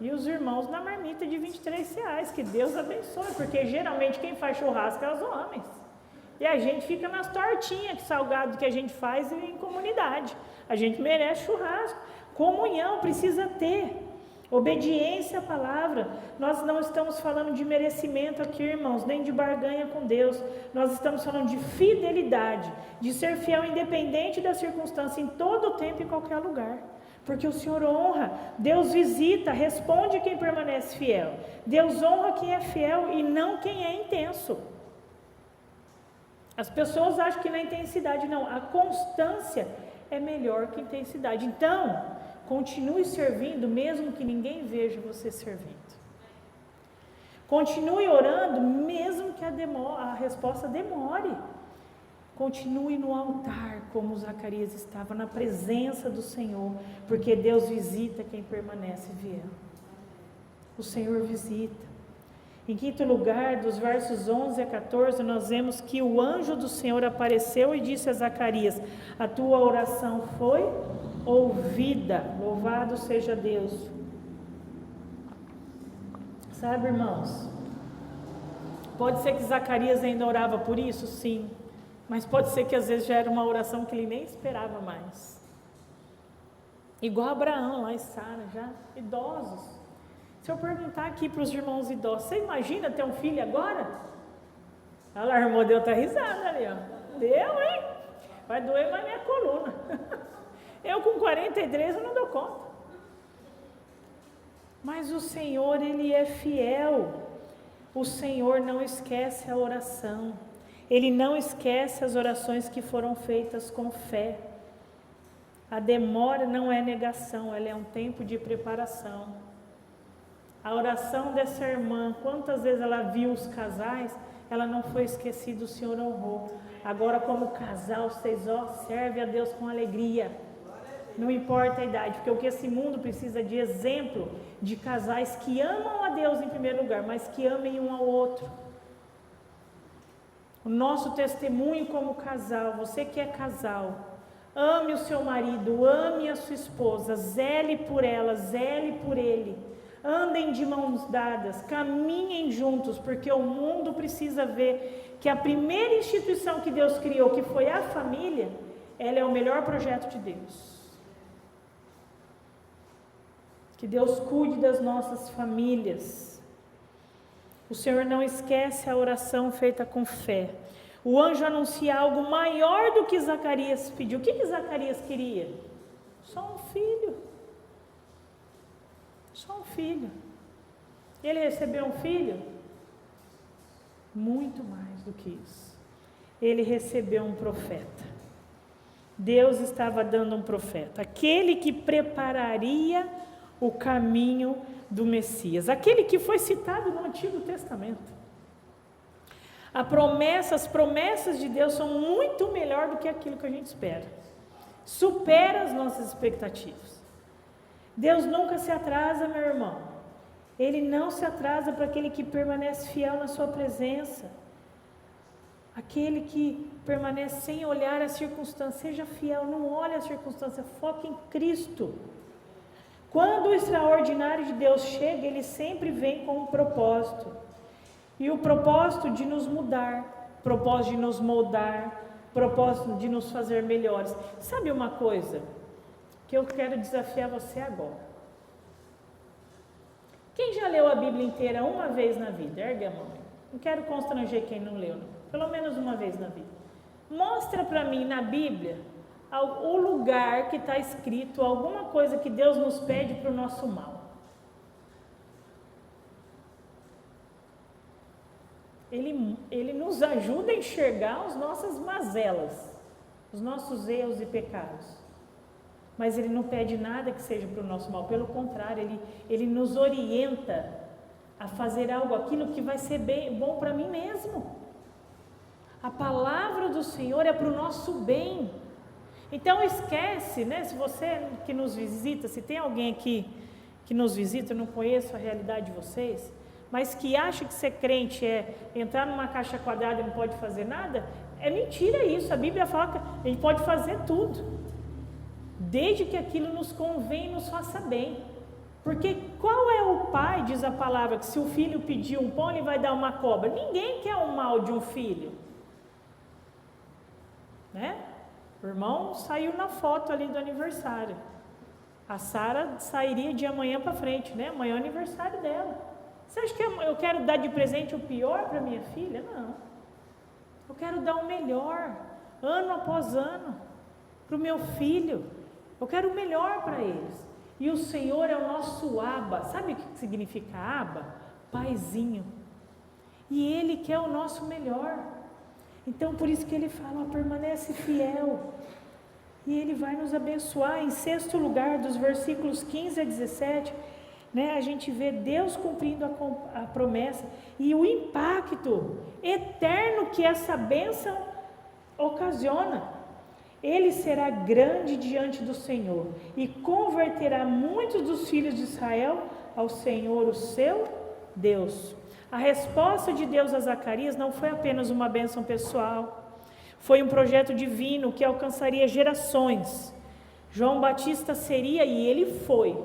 E os irmãos na marmita de R$23, que Deus abençoe, porque geralmente quem faz churrasco é os homens. E a gente fica nas tortinhas, que salgado que a gente faz em comunidade. A gente merece churrasco. Comunhão precisa ter. Obediência à palavra. Nós não estamos falando de merecimento aqui, irmãos, nem de barganha com Deus. Nós estamos falando de fidelidade, de ser fiel independente da circunstância, em todo o tempo e em qualquer lugar. Porque o Senhor honra, Deus visita, responde quem permanece fiel. Deus honra quem é fiel e não quem é intenso. As pessoas acham que na intensidade, não, a constância é melhor que a intensidade. Então, continue servindo, mesmo que ninguém veja você servindo. Continue orando, mesmo que a resposta demore. Continue no altar, como Zacarias estava, na presença do Senhor, porque Deus visita quem permanece fiel. O Senhor visita. Em quinto lugar, dos versos 11 a 14, nós vemos que o anjo do Senhor apareceu e disse a Zacarias: a tua oração foi ouvida, louvado seja Deus. Sabe, irmãos, pode ser que Zacarias ainda orava por isso? Sim, mas pode ser que às vezes já era uma oração que ele nem esperava mais. Igual Abraão lá e Sara, já idosos. Se eu perguntar aqui para os irmãos idosos, você imagina ter um filho agora? Olha lá, a irmã deu até risada ali, ó. Deu, hein? Vai doer mais minha coluna. Eu com 43 eu não dou conta. Mas o Senhor, Ele é fiel. O Senhor não esquece a oração. Ele não esquece as orações que foram feitas com fé. A demora não é negação, ela é um tempo de preparação. A oração dessa irmã, quantas vezes ela viu os casais, ela não foi esquecida, o Senhor honrou. Agora, como casal, vocês servem a Deus com alegria. Não importa a idade, porque o que esse mundo precisa de exemplo de casais que amam a Deus em primeiro lugar, mas que amem um ao outro. O nosso testemunho como casal, você que é casal, ame o seu marido, ame a sua esposa, zele por ela, zele por ele. Andem de mãos dadas, caminhem juntos, porque o mundo precisa ver que a primeira instituição que Deus criou, que foi a família, ela é o melhor projeto de Deus. Que Deus cuide das nossas famílias. O Senhor não esquece a oração feita com fé. O anjo anuncia algo maior do que Zacarias pediu. O que Zacarias queria? Só um filho. Só um filho. Ele recebeu um filho? Muito mais do que isso. Ele recebeu um profeta. Deus estava dando um profeta. Aquele que prepararia o caminho do Messias. Aquele que foi citado no Antigo Testamento. As promessas de Deus são muito melhor do que aquilo que a gente espera. Supera as nossas expectativas. Deus nunca se atrasa, meu irmão. Ele não se atrasa para aquele que permanece fiel na sua presença. Aquele que permanece sem olhar as circunstâncias. Seja fiel, não olhe as circunstâncias, foque em Cristo. Quando o extraordinário de Deus chega, ele sempre vem com um propósito. E o propósito de nos mudar, propósito de nos moldar, propósito de nos fazer melhores. Sabe uma coisa que eu quero desafiar você agora? Quem já leu a Bíblia inteira uma vez na vida? Ergue a mão. Não quero constranger quem não leu, não. Pelo menos uma vez na vida. Mostra para mim na Bíblia o lugar que está escrito alguma coisa que Deus nos pede para o nosso mal. Ele nos ajuda a enxergar as nossas mazelas, os nossos erros e pecados. Mas Ele não pede nada que seja para o nosso mal. Pelo contrário, Ele nos orienta a fazer aquilo que vai ser bom para mim mesmo. A palavra do Senhor é para o nosso bem. Então esquece, né? Se você que nos visita, se tem alguém aqui que nos visita, eu não conheço a realidade de vocês, mas que acha que ser crente é entrar numa caixa quadrada e não pode fazer nada, é mentira isso. A Bíblia fala que a gente pode fazer tudo, desde que aquilo nos convém e nos faça bem. Porque qual é o pai, diz a palavra, que se o filho pedir um pão, ele vai dar uma cobra? Ninguém quer o mal de um filho, né? O irmão saiu na foto ali do aniversário. A Sara sairia de amanhã para frente, né? Amanhã é o aniversário dela. Você acha que eu quero dar de presente o pior para minha filha? Não. Eu quero dar o melhor, ano após ano, para o meu filho. Eu quero o melhor para eles. E o Senhor é o nosso Abba. Sabe o que significa Abba? Paizinho. E Ele quer o nosso melhor. Então, por isso que Ele fala, permanece fiel. E Ele vai nos abençoar. Em sexto lugar, dos versículos 15 a 17, né, a gente vê Deus cumprindo a promessa e o impacto eterno que essa bênção ocasiona. Ele será grande diante do Senhor e converterá muitos dos filhos de Israel ao Senhor, o seu Deus. A resposta de Deus a Zacarias não foi apenas uma bênção pessoal, foi um projeto divino que alcançaria gerações. João Batista seria, e ele foi,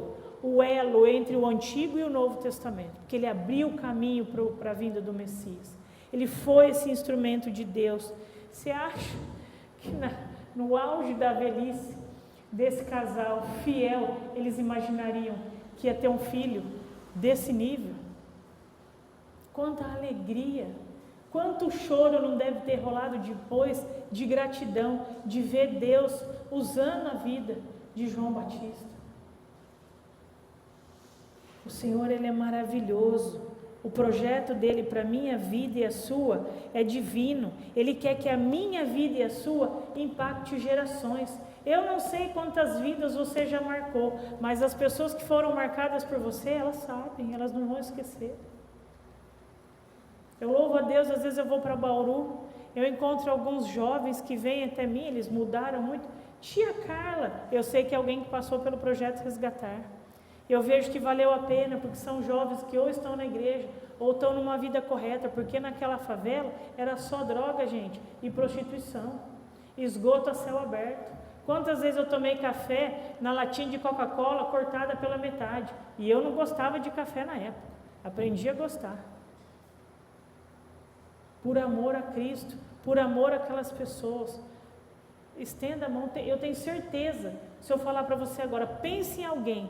o elo entre o Antigo e o Novo Testamento, porque ele abriu o caminho para a vinda do Messias. Ele foi esse instrumento de Deus. Você acha que no auge da velhice desse casal fiel, eles imaginariam que ia ter um filho desse nível? Quanta alegria, quanto choro não deve ter rolado depois de gratidão, de ver Deus usando a vida de João Batista. O Senhor, Ele é maravilhoso. O projeto dele para a minha vida e a sua é divino. Ele quer que a minha vida e a sua impacte gerações. Eu não sei quantas vidas você já marcou, mas as pessoas que foram marcadas por você, elas sabem, elas não vão esquecer. Eu louvo a Deus, às vezes eu vou para Bauru, eu encontro alguns jovens que vêm até mim, eles mudaram muito. Tia Carla, eu sei que é alguém que passou pelo projeto Resgatar. Eu vejo que valeu a pena, porque são jovens que ou estão na igreja, ou estão numa vida correta, porque naquela favela era só droga, gente, e prostituição, esgoto a céu aberto. Quantas vezes eu tomei café na latinha de Coca-Cola cortada pela metade, e eu não gostava de café na época, aprendi a gostar. Por amor a Cristo, por amor àquelas pessoas. Estenda a mão, eu tenho certeza, se eu falar para você agora, pense em alguém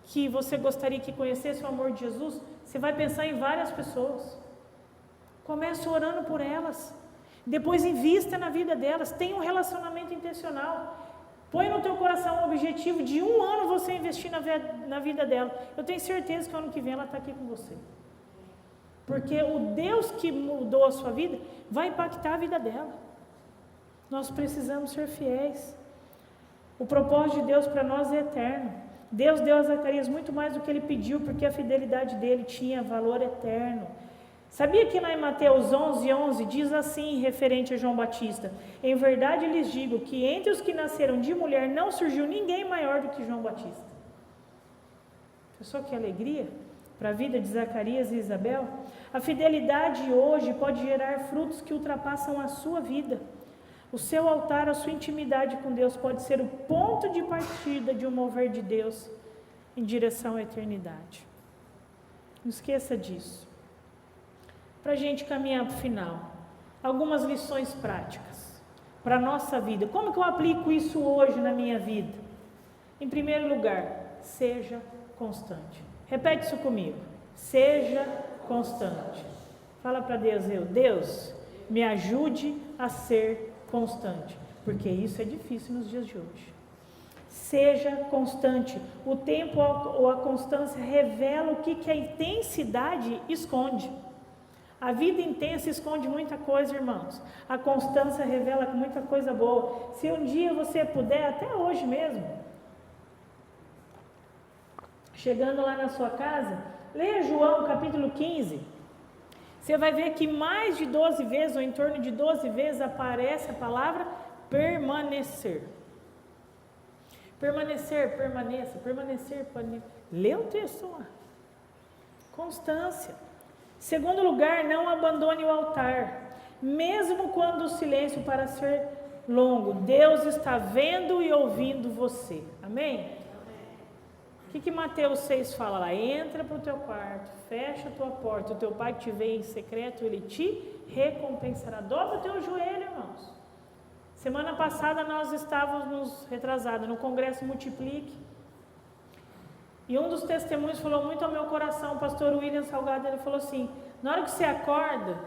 que você gostaria que conhecesse o amor de Jesus, você vai pensar em várias pessoas. Comece orando por elas, depois invista na vida delas, tenha um relacionamento intencional, põe no teu coração um objetivo de 1 ano você investir na vida dela. Eu tenho certeza que o ano que vem ela está aqui com você, porque o Deus que mudou a sua vida vai impactar a vida dela. Nós precisamos ser fiéis. O propósito de Deus para nós é eterno. Deus deu a Zacarias muito mais do que ele pediu, porque a fidelidade dele tinha valor eterno. Sabia que lá em Mateus 11:11 diz assim, referente a João Batista: em verdade lhes digo que entre os que nasceram de mulher não surgiu ninguém maior do que João Batista. Pessoal, que alegria para a vida de Zacarias e Isabel. A fidelidade hoje pode gerar frutos que ultrapassam a sua vida. O seu altar, a sua intimidade com Deus pode ser o ponto de partida de um mover de Deus em direção à eternidade. Não esqueça disso. Para a gente caminhar para o final, algumas lições práticas para a nossa vida. Como que eu aplico isso hoje na minha vida? Em primeiro lugar, seja constante. Repete isso comigo. Seja constante. Fala para Deus, Deus, me ajude a ser constante, porque isso é difícil nos dias de hoje. Seja constante. O tempo ou a constância revela o que a intensidade esconde. A vida intensa esconde muita coisa, irmãos. A constância revela muita coisa boa. Se um dia você puder, até hoje mesmo, chegando lá na sua casa, leia João capítulo 15. Você vai ver que mais de 12 vezes, ou em torno de 12 vezes, aparece a palavra permanecer. Permanecer, permaneça, permanecer, permaneça. Lê o texto lá. Constância. Segundo lugar, não abandone o altar. Mesmo quando o silêncio parece ser longo, Deus está vendo e ouvindo você. Amém? O que Mateus 6 fala lá? Entra para o teu quarto, fecha a tua porta, o teu pai que te vê em secreto, ele te recompensará. Dobra o teu joelho, irmãos. Semana passada nós estávamos retrasados no Congresso Multiplique, e um dos testemunhos falou muito ao meu coração, o pastor William Salgado, ele falou assim: na hora que você acorda,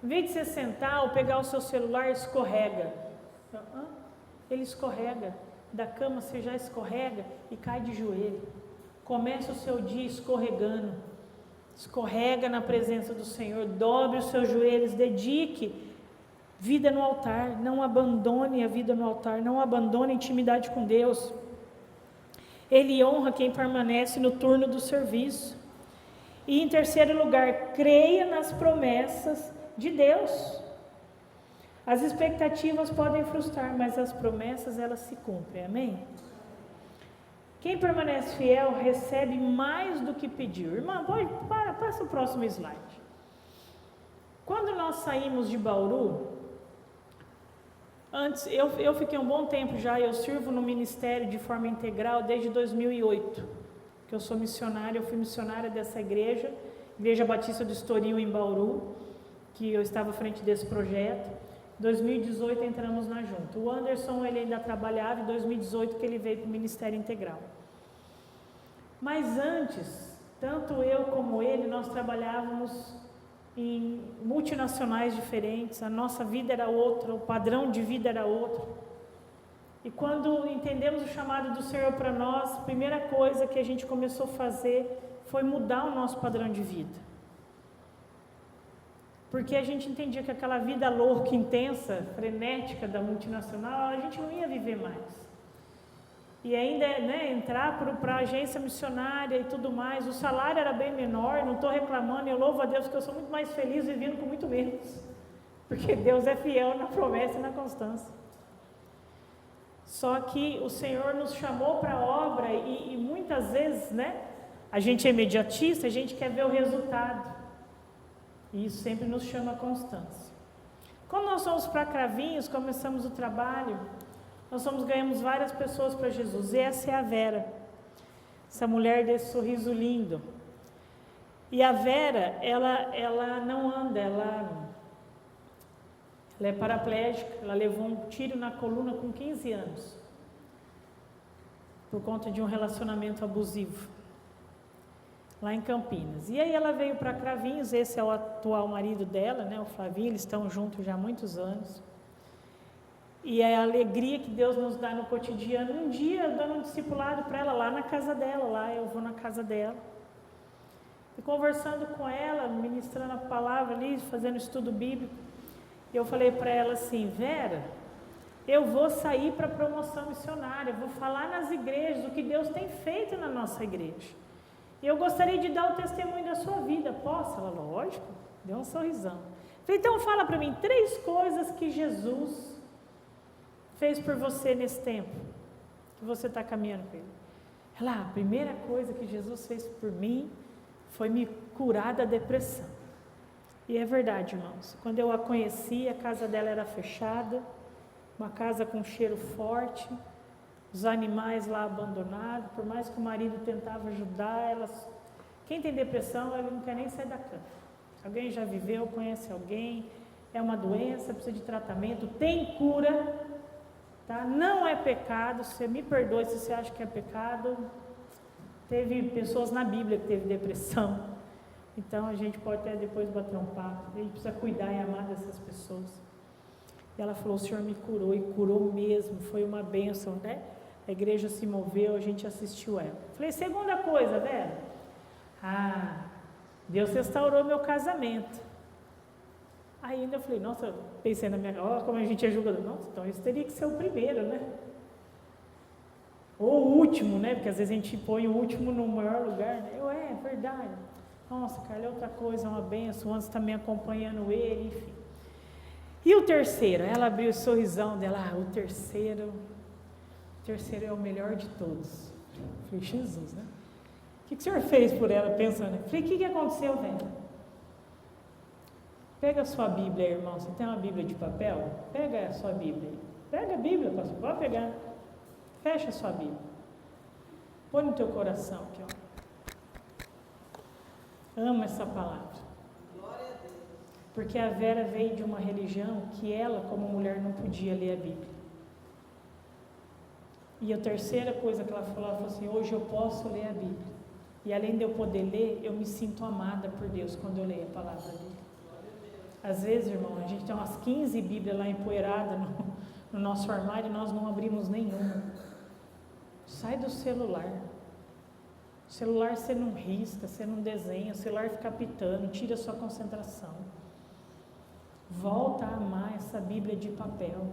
em vez de você sentar ou pegar o seu celular, escorrega. Ele escorrega. Da cama você já escorrega e cai de joelho. Começa o seu dia escorregando. Escorrega na presença do Senhor, dobre os seus joelhos, dedique vida no altar, não abandone a vida no altar, não abandone a intimidade com Deus. Ele honra quem permanece no turno do serviço. E em terceiro lugar, creia nas promessas de Deus. As expectativas podem frustrar, mas as promessas, elas se cumprem, amém? Quem permanece fiel recebe mais do que pediu. Irmã, passa o próximo slide. Quando nós saímos de Bauru, antes, eu fiquei um bom tempo já, eu sirvo no ministério de forma integral desde 2008, que eu sou missionária, eu fui missionária dessa igreja, Igreja Batista do Estoril em Bauru, que eu estava à frente desse projeto. 2018 entramos na junta. O Anderson, ele ainda trabalhava, em 2018 que ele veio para o Ministério Integral. Mas antes, tanto eu como ele, nós trabalhávamos em multinacionais diferentes, a nossa vida era outra, o padrão de vida era outro. E quando entendemos o chamado do Senhor para nós, a primeira coisa que a gente começou a fazer foi mudar o nosso padrão de vida. Porque a gente entendia que aquela vida louca, intensa, frenética da multinacional, a gente não ia viver mais. E ainda, né, entrar para a agência missionária e tudo mais, o salário era bem menor, não estou reclamando, eu louvo a Deus que eu sou muito mais feliz vivendo com muito menos. Porque Deus é fiel na promessa e na constância. Só que o Senhor nos chamou para a obra e muitas vezes, né, a gente é imediatista, a gente quer ver o resultado. E isso sempre nos chama a constância. Quando nós fomos para Cravinhos, começamos o trabalho, ganhamos várias pessoas para Jesus. E essa é a Vera, essa mulher desse sorriso lindo. E a Vera, ela não anda, ela é paraplégica, ela levou um tiro na coluna com 15 anos, por conta de um relacionamento abusivo, lá em Campinas. E aí ela veio para Cravinhos, esse é o atual marido dela, né, o Flavinho, eles estão juntos já há muitos anos. E é a alegria que Deus nos dá no cotidiano. Um dia, dando um discipulado para ela lá na casa dela, lá eu vou na casa dela. E conversando com ela, ministrando a palavra ali, fazendo estudo bíblico, eu falei para ela assim: Vera, eu vou sair para promoção missionária, vou falar nas igrejas o que Deus tem feito na nossa igreja. E eu gostaria de dar o testemunho da sua vida. Posso? Ela, lógico, deu um sorrisão. Falei, então fala para mim 3 coisas que Jesus fez por você nesse tempo que você está caminhando com Ele. Ela, a primeira coisa que Jesus fez por mim foi me curar da depressão. E é verdade, irmãos. Quando eu a conheci, a casa dela era fechada, uma casa com cheiro forte, os animais lá abandonados, por mais que o marido tentava ajudar, quem tem depressão, ela não quer nem sair da cama. Alguém já viveu, conhece alguém, é uma doença, precisa de tratamento, tem cura, tá? Não é pecado, você me perdoe se você acha que é pecado. Teve pessoas na Bíblia que teve depressão, então a gente pode até depois bater um papo, a gente precisa cuidar e amar dessas pessoas. E ela falou, o Senhor me curou, e curou mesmo, foi uma bênção, né? A igreja se moveu, a gente assistiu ela. Falei, segunda coisa, Vera, Deus restaurou meu casamento. Aí ainda eu falei, nossa, pensei na minha, como a gente é julgador, nossa, então isso teria que ser o primeiro, né? Ou o último, né? Porque às vezes a gente põe o último no maior lugar, né? É verdade. Nossa, Carla, é outra coisa, é uma benção, antes também acompanhando ele, enfim. E o terceiro? Ela abriu o sorrisão dela, o terceiro é o melhor de todos. Eu falei, Jesus, né? O que o Senhor fez por ela, pensando? Eu falei, o que aconteceu, velho? Pega a sua Bíblia, irmão. Você tem uma Bíblia de papel? Pega a sua Bíblia aí. Pega a Bíblia, pastor. Pode pegar. Fecha a sua Bíblia. Põe no teu coração aqui, ó. Ama essa palavra. Glória a Deus. Porque a Vera veio de uma religião que ela, como mulher, não podia ler a Bíblia. E a terceira coisa que ela falou assim, hoje eu posso ler a Bíblia. E além de eu poder ler, eu me sinto amada por Deus quando eu leio a palavra dele. Às vezes, irmão, a gente tem umas 15 Bíblias lá empoeiradas no nosso armário e nós não abrimos nenhuma. Sai do celular. O celular você não risca, você não desenha, o celular fica apitando, tira a sua concentração. Volta a amar essa Bíblia de papel.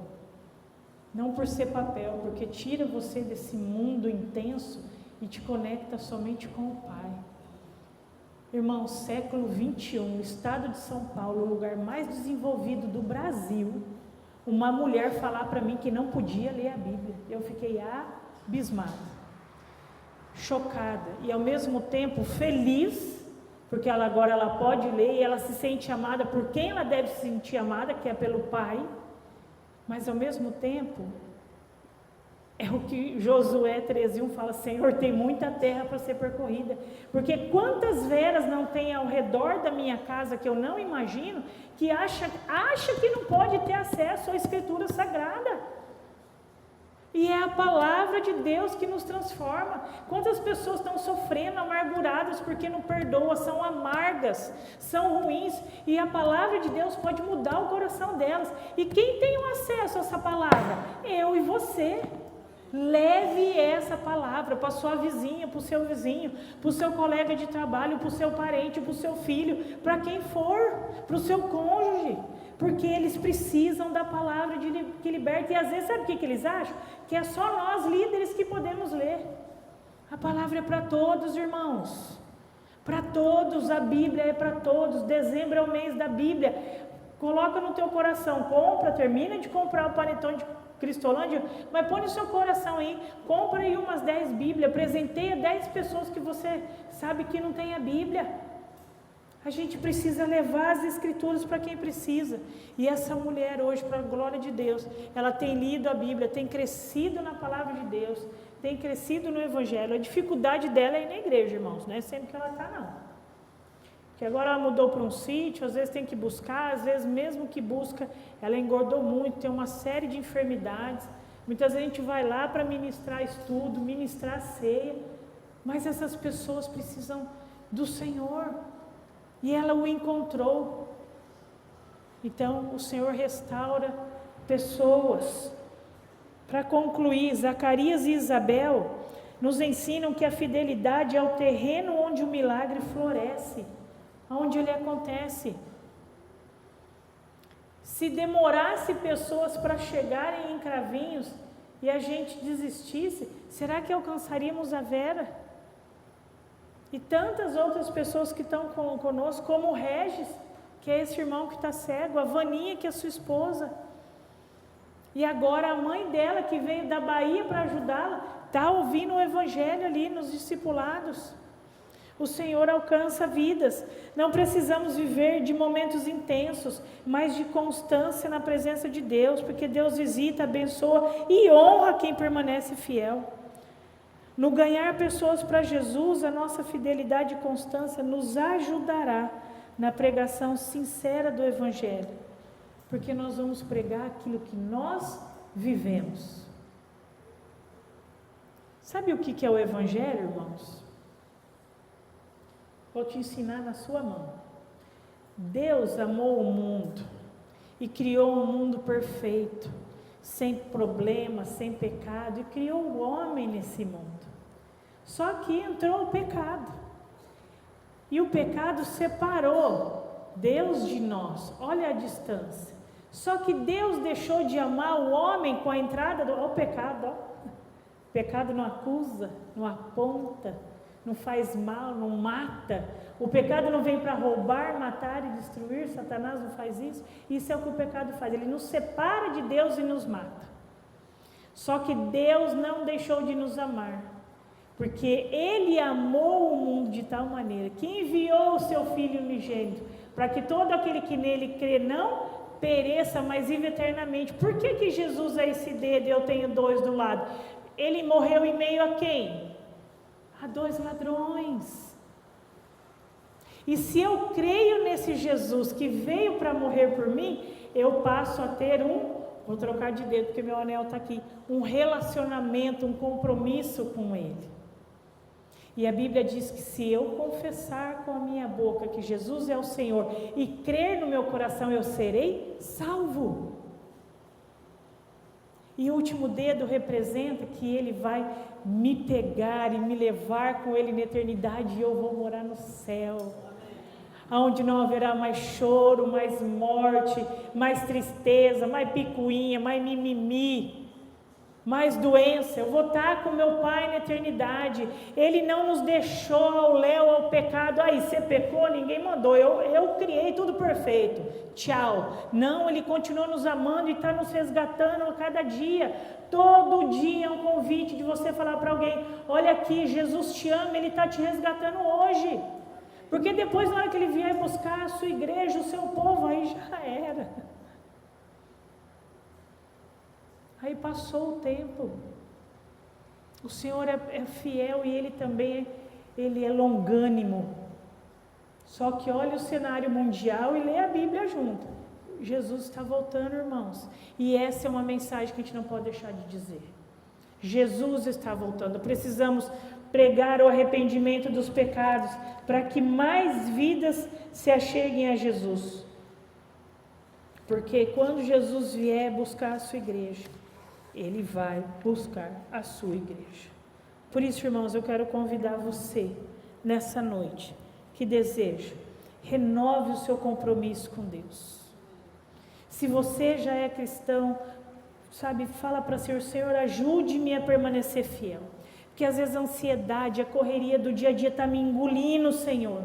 Não por ser papel, porque tira você desse mundo intenso e te conecta somente com o Pai. Irmão, século 21, o estado de São Paulo, o lugar mais desenvolvido do Brasil, uma mulher falar para mim que não podia ler a Bíblia. Eu fiquei abismada, chocada e ao mesmo tempo feliz, porque agora ela pode ler e ela se sente amada por quem ela deve se sentir amada, que é pelo Pai, mas ao mesmo tempo é o que Josué 13:1 fala, Senhor, tem muita terra para ser percorrida, porque quantas veras não tem ao redor da minha casa que eu não imagino, que acha que não pode ter acesso à Escritura Sagrada. E é a palavra de Deus que nos transforma. Quantas pessoas estão sofrendo, amarguradas porque não perdoam, são amargas, são ruins, e a palavra de Deus pode mudar o coração delas. E quem tem o acesso a essa palavra? Eu e você. Leve essa palavra para sua vizinha, para o seu vizinho, para o seu colega de trabalho, para o seu parente, para o seu filho, para quem for, para o seu cônjuge, porque eles precisam da palavra que liberta. E às vezes, sabe o que eles acham? Que é só nós líderes que podemos ler. A palavra é para todos, irmãos, para todos, a Bíblia é para todos. Dezembro é o mês da Bíblia. Coloca no teu coração, termina de comprar o panetone de Cristolândia, mas põe no seu coração aí, compra aí umas 10 Bíblias, presenteia 10 pessoas que você sabe que não tem a Bíblia. A gente precisa levar as Escrituras para quem precisa. E essa mulher hoje, para a glória de Deus, ela tem lido a Bíblia, tem crescido na palavra de Deus, tem crescido no Evangelho. A dificuldade dela é ir na igreja, irmãos, não é sempre que ela está, não. Que agora ela mudou para um sítio, às vezes tem que buscar, às vezes mesmo que busca, ela engordou muito, tem uma série de enfermidades. Muitas vezes a gente vai lá para ministrar estudo, ministrar ceia, mas essas pessoas precisam do Senhor, e ela o encontrou. Então o Senhor restaura pessoas. Para concluir, Zacarias e Isabel nos ensinam que a fidelidade é o terreno onde o milagre floresce, onde ele acontece. Se demorasse pessoas para chegarem em Cravinhos e a gente desistisse, será que alcançaríamos a Vera? E tantas outras pessoas que estão conosco, como o Regis, que é esse irmão que está cego, a Vaninha, que é sua esposa, e agora a mãe dela, que veio da Bahia para ajudá-la, está ouvindo o Evangelho ali nos discipulados. O Senhor alcança vidas. Não precisamos viver de momentos intensos, mas de constância na presença de Deus, porque Deus visita, abençoa e honra quem permanece fiel. No ganhar pessoas para Jesus, a nossa fidelidade e constância nos ajudará na pregação sincera do Evangelho, porque nós vamos pregar aquilo que nós vivemos. Sabe o que é o Evangelho, irmãos? Vou te ensinar na sua mão. Deus amou o mundo e criou um mundo perfeito, sem problemas, sem pecado, e criou o homem nesse mundo. Só que entrou o pecado, e o pecado separou Deus de nós. Olha a distância. Só que Deus deixou de amar o homem com a entrada do pecado. O pecado não acusa, não aponta, não faz mal, não mata. O pecado não vem para roubar, matar e destruir. Satanás não faz isso. Isso é o que o pecado faz. Ele nos separa de Deus e nos mata. Só que Deus não deixou de nos amar, porque Ele amou o mundo de tal maneira que enviou o seu Filho unigênito, para que todo aquele que nele crê não pereça, mas vive eternamente. Por que Jesus é esse dedo e eu tenho dois do lado? Ele morreu em meio a quem? A dois ladrões. E se eu creio nesse Jesus que veio para morrer por mim, eu passo a ter vou trocar de dedo porque meu anel está aqui, um relacionamento, um compromisso com Ele. E a Bíblia diz que se eu confessar com a minha boca que Jesus é o Senhor e crer no meu coração, eu serei salvo. E o último dedo representa que Ele vai me pegar e me levar com Ele na eternidade, e eu vou morar no céu, onde não haverá mais choro, mais morte, mais tristeza, mais picuinha, mais mimimi, mais doença. Eu vou estar com meu Pai na eternidade. Ele não nos deixou ao léu, ao pecado. Aí você pecou, ninguém mandou, eu criei tudo perfeito, tchau. Não, Ele continua nos amando e está nos resgatando a cada dia. Todo dia é um convite de você falar para alguém: olha aqui, Jesus te ama, Ele está te resgatando hoje. Porque depois, na hora que Ele vier buscar a sua igreja, o seu povo, aí já era. Aí passou o tempo. O Senhor é fiel e Ele também Ele é longânimo. Só que olha o cenário mundial e lê a Bíblia junto. Jesus está voltando, irmãos. E essa é uma mensagem que a gente não pode deixar de dizer. Jesus está voltando. Precisamos pregar o arrependimento dos pecados para que mais vidas se acheguem a Jesus. Porque quando Jesus vier buscar a sua igreja, Ele vai buscar a sua igreja. Por isso, irmãos, eu quero convidar você, nessa noite, que deseja, renove o seu compromisso com Deus. Se você já é cristão, sabe, fala para o Senhor, ajude-me a permanecer fiel. Porque às vezes a ansiedade, a correria do dia a dia está me engolindo, Senhor.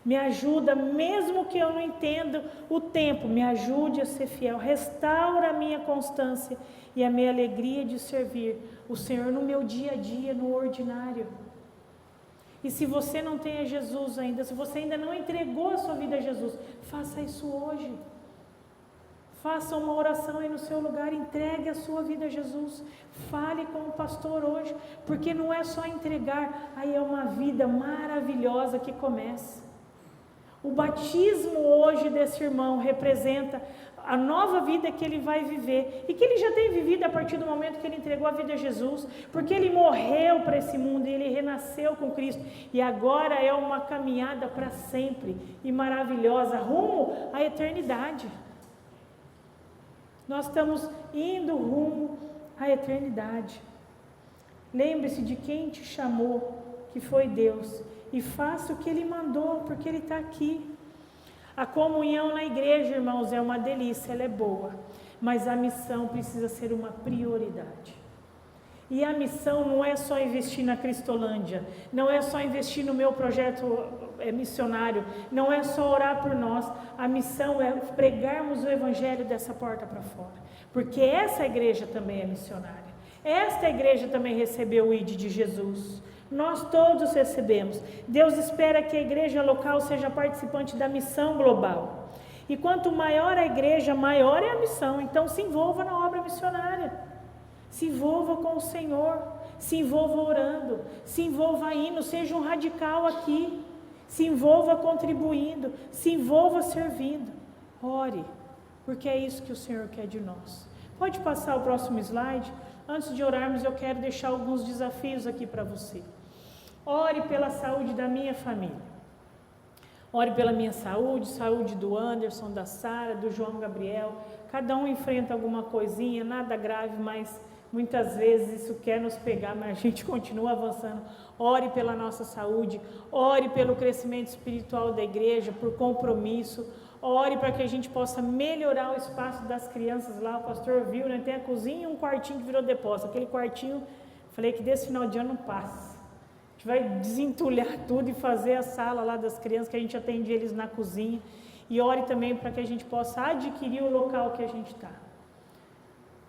Me ajuda, mesmo que eu não entenda o tempo, me ajude a ser fiel. Restaura a minha constância e a minha alegria de servir o Senhor no meu dia a dia, no ordinário. E se você não tem a Jesus ainda, se você ainda não entregou a sua vida a Jesus, faça isso hoje. Faça uma oração aí no seu lugar, entregue a sua vida a Jesus. Fale com o pastor hoje, porque não é só entregar, aí é uma vida maravilhosa que começa. O batismo hoje desse irmão representa a nova vida que ele vai viver e que ele já tem vivido a partir do momento que ele entregou a vida a Jesus, porque ele morreu para esse mundo e ele renasceu com Cristo e agora é uma caminhada para sempre e maravilhosa, rumo à eternidade. Nós estamos indo rumo à eternidade. Lembre-se de quem te chamou, que foi Deus, e faça o que Ele mandou, porque Ele está aqui. A comunhão na igreja, irmãos, é uma delícia, ela é boa, mas a missão precisa ser uma prioridade. E a missão não é só investir na Cristolândia, não é só investir no meu projeto missionário, não é só orar por nós. A missão é pregarmos o Evangelho dessa porta para fora, porque essa igreja também é missionária. Esta igreja também recebeu o ID de Jesus. Nós todos recebemos. Deus espera que a igreja local seja participante da missão global. E quanto maior a igreja, maior é a missão. Então se envolva na obra missionária. Se envolva com o Senhor. Se envolva orando. Se envolva indo. Seja um radical aqui. Se envolva contribuindo. Se envolva servindo. Ore. Porque é isso que o Senhor quer de nós. Pode passar o próximo slide. Antes de orarmos, eu quero deixar alguns desafios aqui para você. Ore pela saúde da minha família. Ore pela minha saúde, saúde do Anderson, da Sara, do João Gabriel. Cada um enfrenta alguma coisinha, nada grave, mas muitas vezes isso quer nos pegar, mas a gente continua avançando. Ore pela nossa saúde, ore pelo crescimento espiritual da igreja, por compromisso. Ore para que a gente possa melhorar o espaço das crianças lá. O pastor viu, né? Tem a cozinha e um quartinho que virou depósito. Aquele quartinho, falei que desse final de ano não passa. A gente vai desentulhar tudo e fazer a sala lá das crianças, que a gente atende eles na cozinha. E ore também para que a gente possa adquirir o local que a gente está.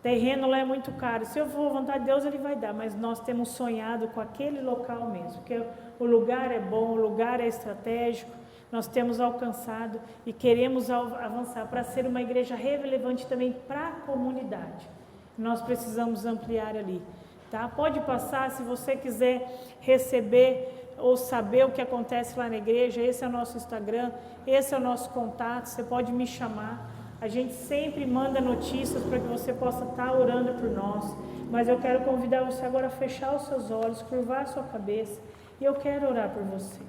Terreno lá é muito caro. Se eu for à vontade de Deus, Ele vai dar. Mas nós temos sonhado com aquele local mesmo. Porque o lugar é bom, o lugar é estratégico. Nós temos alcançado e queremos avançar para ser uma igreja relevante também para a comunidade. Nós precisamos ampliar ali, tá? Pode passar, se você quiser receber ou saber o que acontece lá na igreja, esse é o nosso Instagram, esse é o nosso contato, você pode me chamar. A gente sempre manda notícias para que você possa estar orando por nós, mas eu quero convidar você agora a fechar os seus olhos, curvar a sua cabeça, e eu quero orar por você.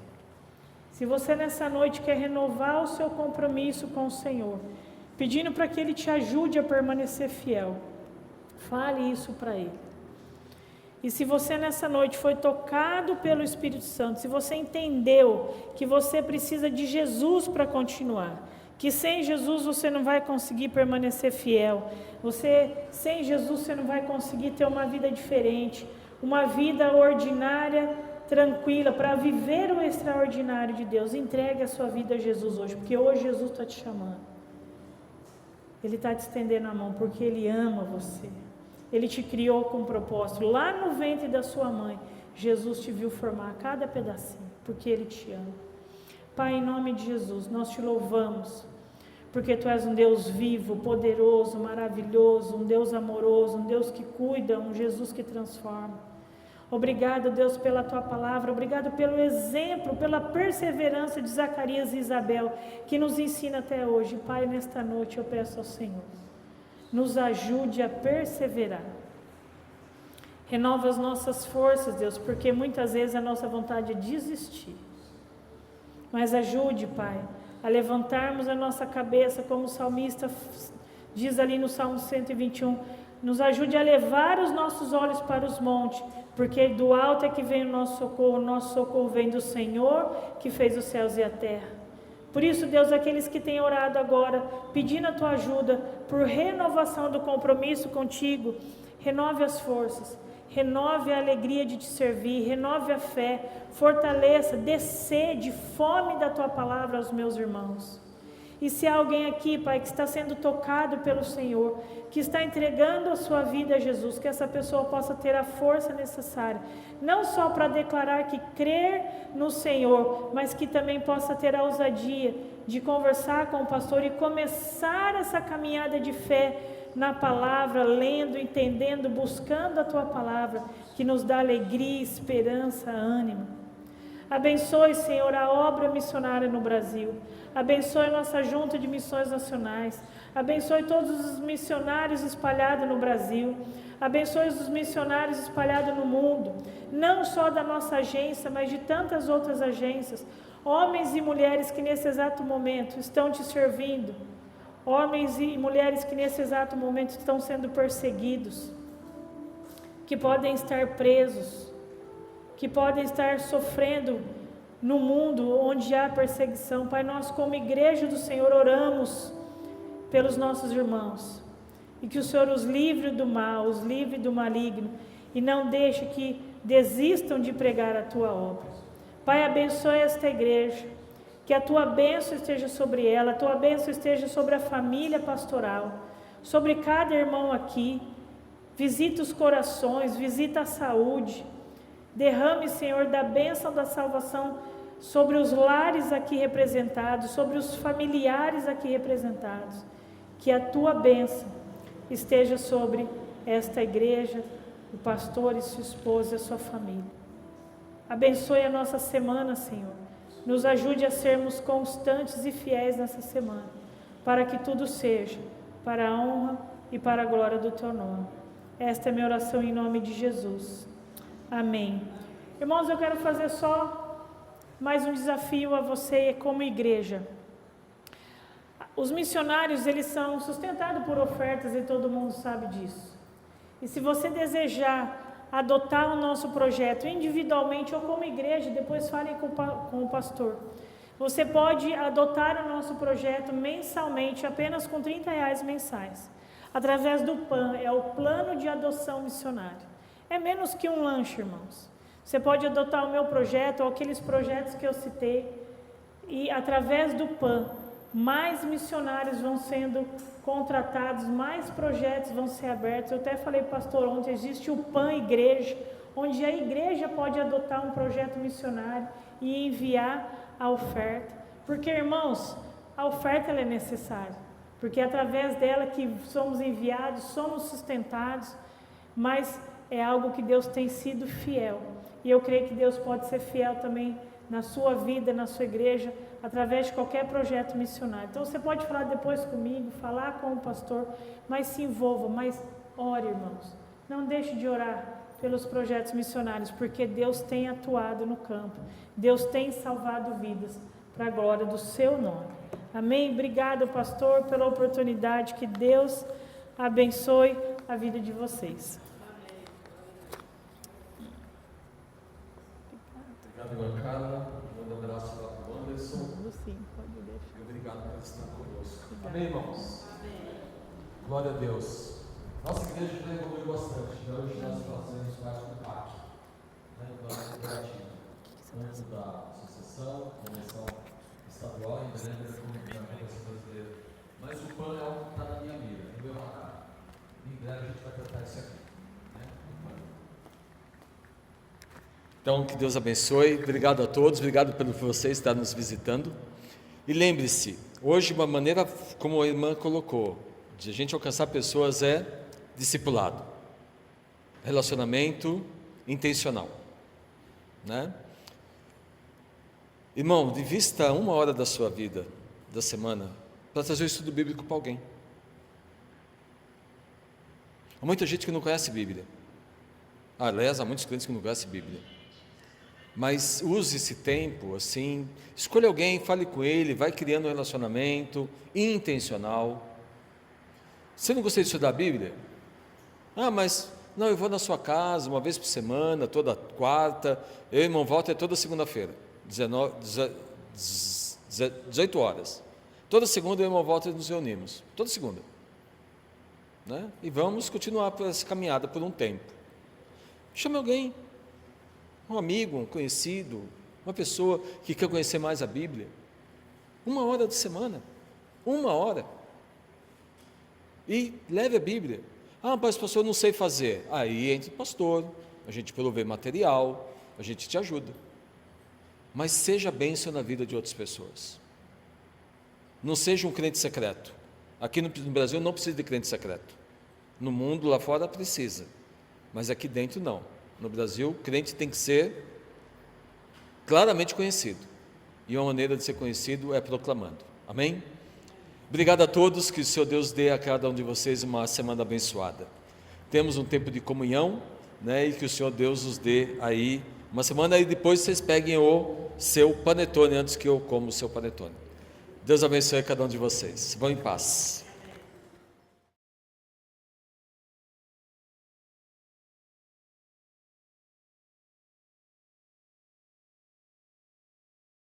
Se você nessa noite quer renovar o seu compromisso com o Senhor, pedindo para que Ele te ajude a permanecer fiel, fale isso para Ele. E se você nessa noite foi tocado pelo Espírito Santo, se você entendeu que você precisa de Jesus para continuar, que sem Jesus você não vai conseguir permanecer fiel, sem Jesus você não vai conseguir ter uma vida diferente, uma vida ordinária, tranquila, para viver o extraordinário de Deus, entregue a sua vida a Jesus hoje, porque hoje Jesus está te chamando. Ele está te estendendo a mão, porque Ele ama você. Ele te criou com um propósito. Lá no ventre da sua mãe, Jesus te viu formar cada pedacinho, porque Ele te ama. Pai, em nome de Jesus, nós te louvamos, porque Tu és um Deus vivo, poderoso, maravilhoso, um Deus amoroso, um Deus que cuida, um Jesus que transforma. Obrigado, Deus, pela Tua palavra, obrigado pelo exemplo, pela perseverança de Zacarias e Isabel, que nos ensina até hoje. Pai, nesta noite eu peço ao Senhor, nos ajude a perseverar. Renova as nossas forças, Deus, porque muitas vezes a nossa vontade é desistir. Mas ajude, Pai, a levantarmos a nossa cabeça como o salmista diz ali no Salmo 121, nos ajude a levar os nossos olhos para os montes, porque do alto é que vem o nosso socorro vem do Senhor, que fez os céus e a terra. Por isso, Deus, aqueles que têm orado agora, pedindo a tua ajuda, por renovação do compromisso contigo, renove as forças, renove a alegria de te servir, renove a fé, fortaleça, dê sede, fome da tua palavra aos meus irmãos. E se há alguém aqui, Pai, que está sendo tocado pelo Senhor, que está entregando a sua vida a Jesus, que essa pessoa possa ter a força necessária, não só para declarar que crer no Senhor, mas que também possa ter a ousadia de conversar com o pastor e começar essa caminhada de fé na palavra, lendo, entendendo, buscando a tua palavra, que nos dá alegria, esperança, ânimo. Abençoe, Senhor, a obra missionária no Brasil. Abençoe a nossa junta de missões nacionais. Abençoe todos os missionários espalhados no Brasil. Abençoe os missionários espalhados no mundo. Não só da nossa agência, mas de tantas outras agências. Homens e mulheres que nesse exato momento estão te servindo. Homens e mulheres que nesse exato momento estão sendo perseguidos. Que podem estar presos. Que podem estar sofrendo no mundo onde há perseguição. Pai, nós como igreja do Senhor oramos pelos nossos irmãos, e que o Senhor os livre do mal, os livre do maligno, e não deixe que desistam de pregar a tua obra. Pai, abençoe esta igreja, que a tua bênção esteja sobre ela, a tua bênção esteja sobre a família pastoral, sobre cada irmão aqui. Visita os corações, visita a saúde. Derrame, Senhor, da bênção da salvação sobre os lares aqui representados, sobre os familiares aqui representados. Que a tua bênção esteja sobre esta igreja, o pastor e sua esposa e a sua família. Abençoe a nossa semana, Senhor. Nos ajude a sermos constantes e fiéis nessa semana, para que tudo seja para a honra e para a glória do teu nome. Esta é a minha oração em nome de Jesus. Amém. Irmãos, eu quero fazer só mais um desafio a você como igreja. Os missionários, eles são sustentados por ofertas e todo mundo sabe disso. E se você desejar adotar o nosso projeto individualmente ou como igreja, depois fale com o pastor. Você pode adotar o nosso projeto mensalmente, apenas com R$30 mensais. Através do PAN, é o Plano de Adoção Missionária. É menos que um lanche, irmãos. Você pode adotar o meu projeto ou aqueles projetos que eu citei e através do PAN, mais missionários vão sendo contratados, mais projetos vão ser abertos. Eu até falei, pastor, ontem existe o PAN Igreja, onde a igreja pode adotar um projeto missionário e enviar a oferta. Porque, irmãos, a oferta ela é necessária, porque é através dela que somos enviados, somos sustentados, mas é algo que Deus tem sido fiel. E eu creio que Deus pode ser fiel também na sua vida, na sua igreja, através de qualquer projeto missionário. Então você pode falar depois comigo, falar com o pastor, mas se envolva, mas ore, irmãos. Não deixe de orar pelos projetos missionários, porque Deus tem atuado no campo. Deus tem salvado vidas para a glória do seu nome. Amém? Obrigado, pastor, pela oportunidade. Que Deus abençoe a vida de vocês. Obrigado, irmã Carla. Um abraço lá para o Anderson. Sim, pode deixar. E obrigado por estar conosco. Amém, irmãos? Amém. Glória a Deus. Nossa igreja já evoluiu bastante. Hoje nós fazemos mais um pacto, né, do nosso cooperativo. Tanto da associação, convenção estadual e da Convenção Brasileira. Mas o PAN é algo que está na minha mira. Em breve a gente vai tratar isso aqui. Então, que Deus abençoe. Obrigado a todos. Obrigado por você estar nos visitando. E lembre-se, hoje uma maneira, como a irmã colocou, de a gente alcançar pessoas é discipulado. Relacionamento intencional. Né? Irmão, divista 1 hora da sua vida, da semana, para trazer o estudo bíblico para alguém. Há muita gente que não conhece Bíblia. Aliás, há muitos crentes que não conhecem Bíblia. Mas use esse tempo, assim, escolha alguém, fale com ele, vai criando um relacionamento intencional. Você não gostaria de estudar a Bíblia? Ah, mas não, eu vou na sua casa uma vez por semana, toda quarta. Eu e o irmão Walter toda segunda-feira, 18 horas. Toda segunda eu e o irmão Walter nos reunimos, toda segunda, né? E vamos continuar por essa caminhada por um tempo. Chame alguém, um amigo, um conhecido, uma pessoa que quer conhecer mais a Bíblia. 1 hora da semana, 1 hora. E leve a Bíblia. Ah, mas pastor, eu não sei fazer. Aí entra o pastor, a gente provê material, a gente te ajuda. Mas seja bênção na vida de outras pessoas. Não seja um crente secreto. Aqui no Brasil não precisa de crente secreto. No mundo lá fora precisa. Mas aqui dentro não. No Brasil, crente tem que ser claramente conhecido. E uma maneira de ser conhecido é proclamando. Amém? Obrigado a todos, que o Senhor Deus dê a cada um de vocês uma semana abençoada. Temos um tempo de comunhão, né, e que o Senhor Deus nos dê aí uma semana, e depois vocês peguem o seu panetone antes que eu como o seu panetone. Deus abençoe a cada um de vocês. Vão em paz.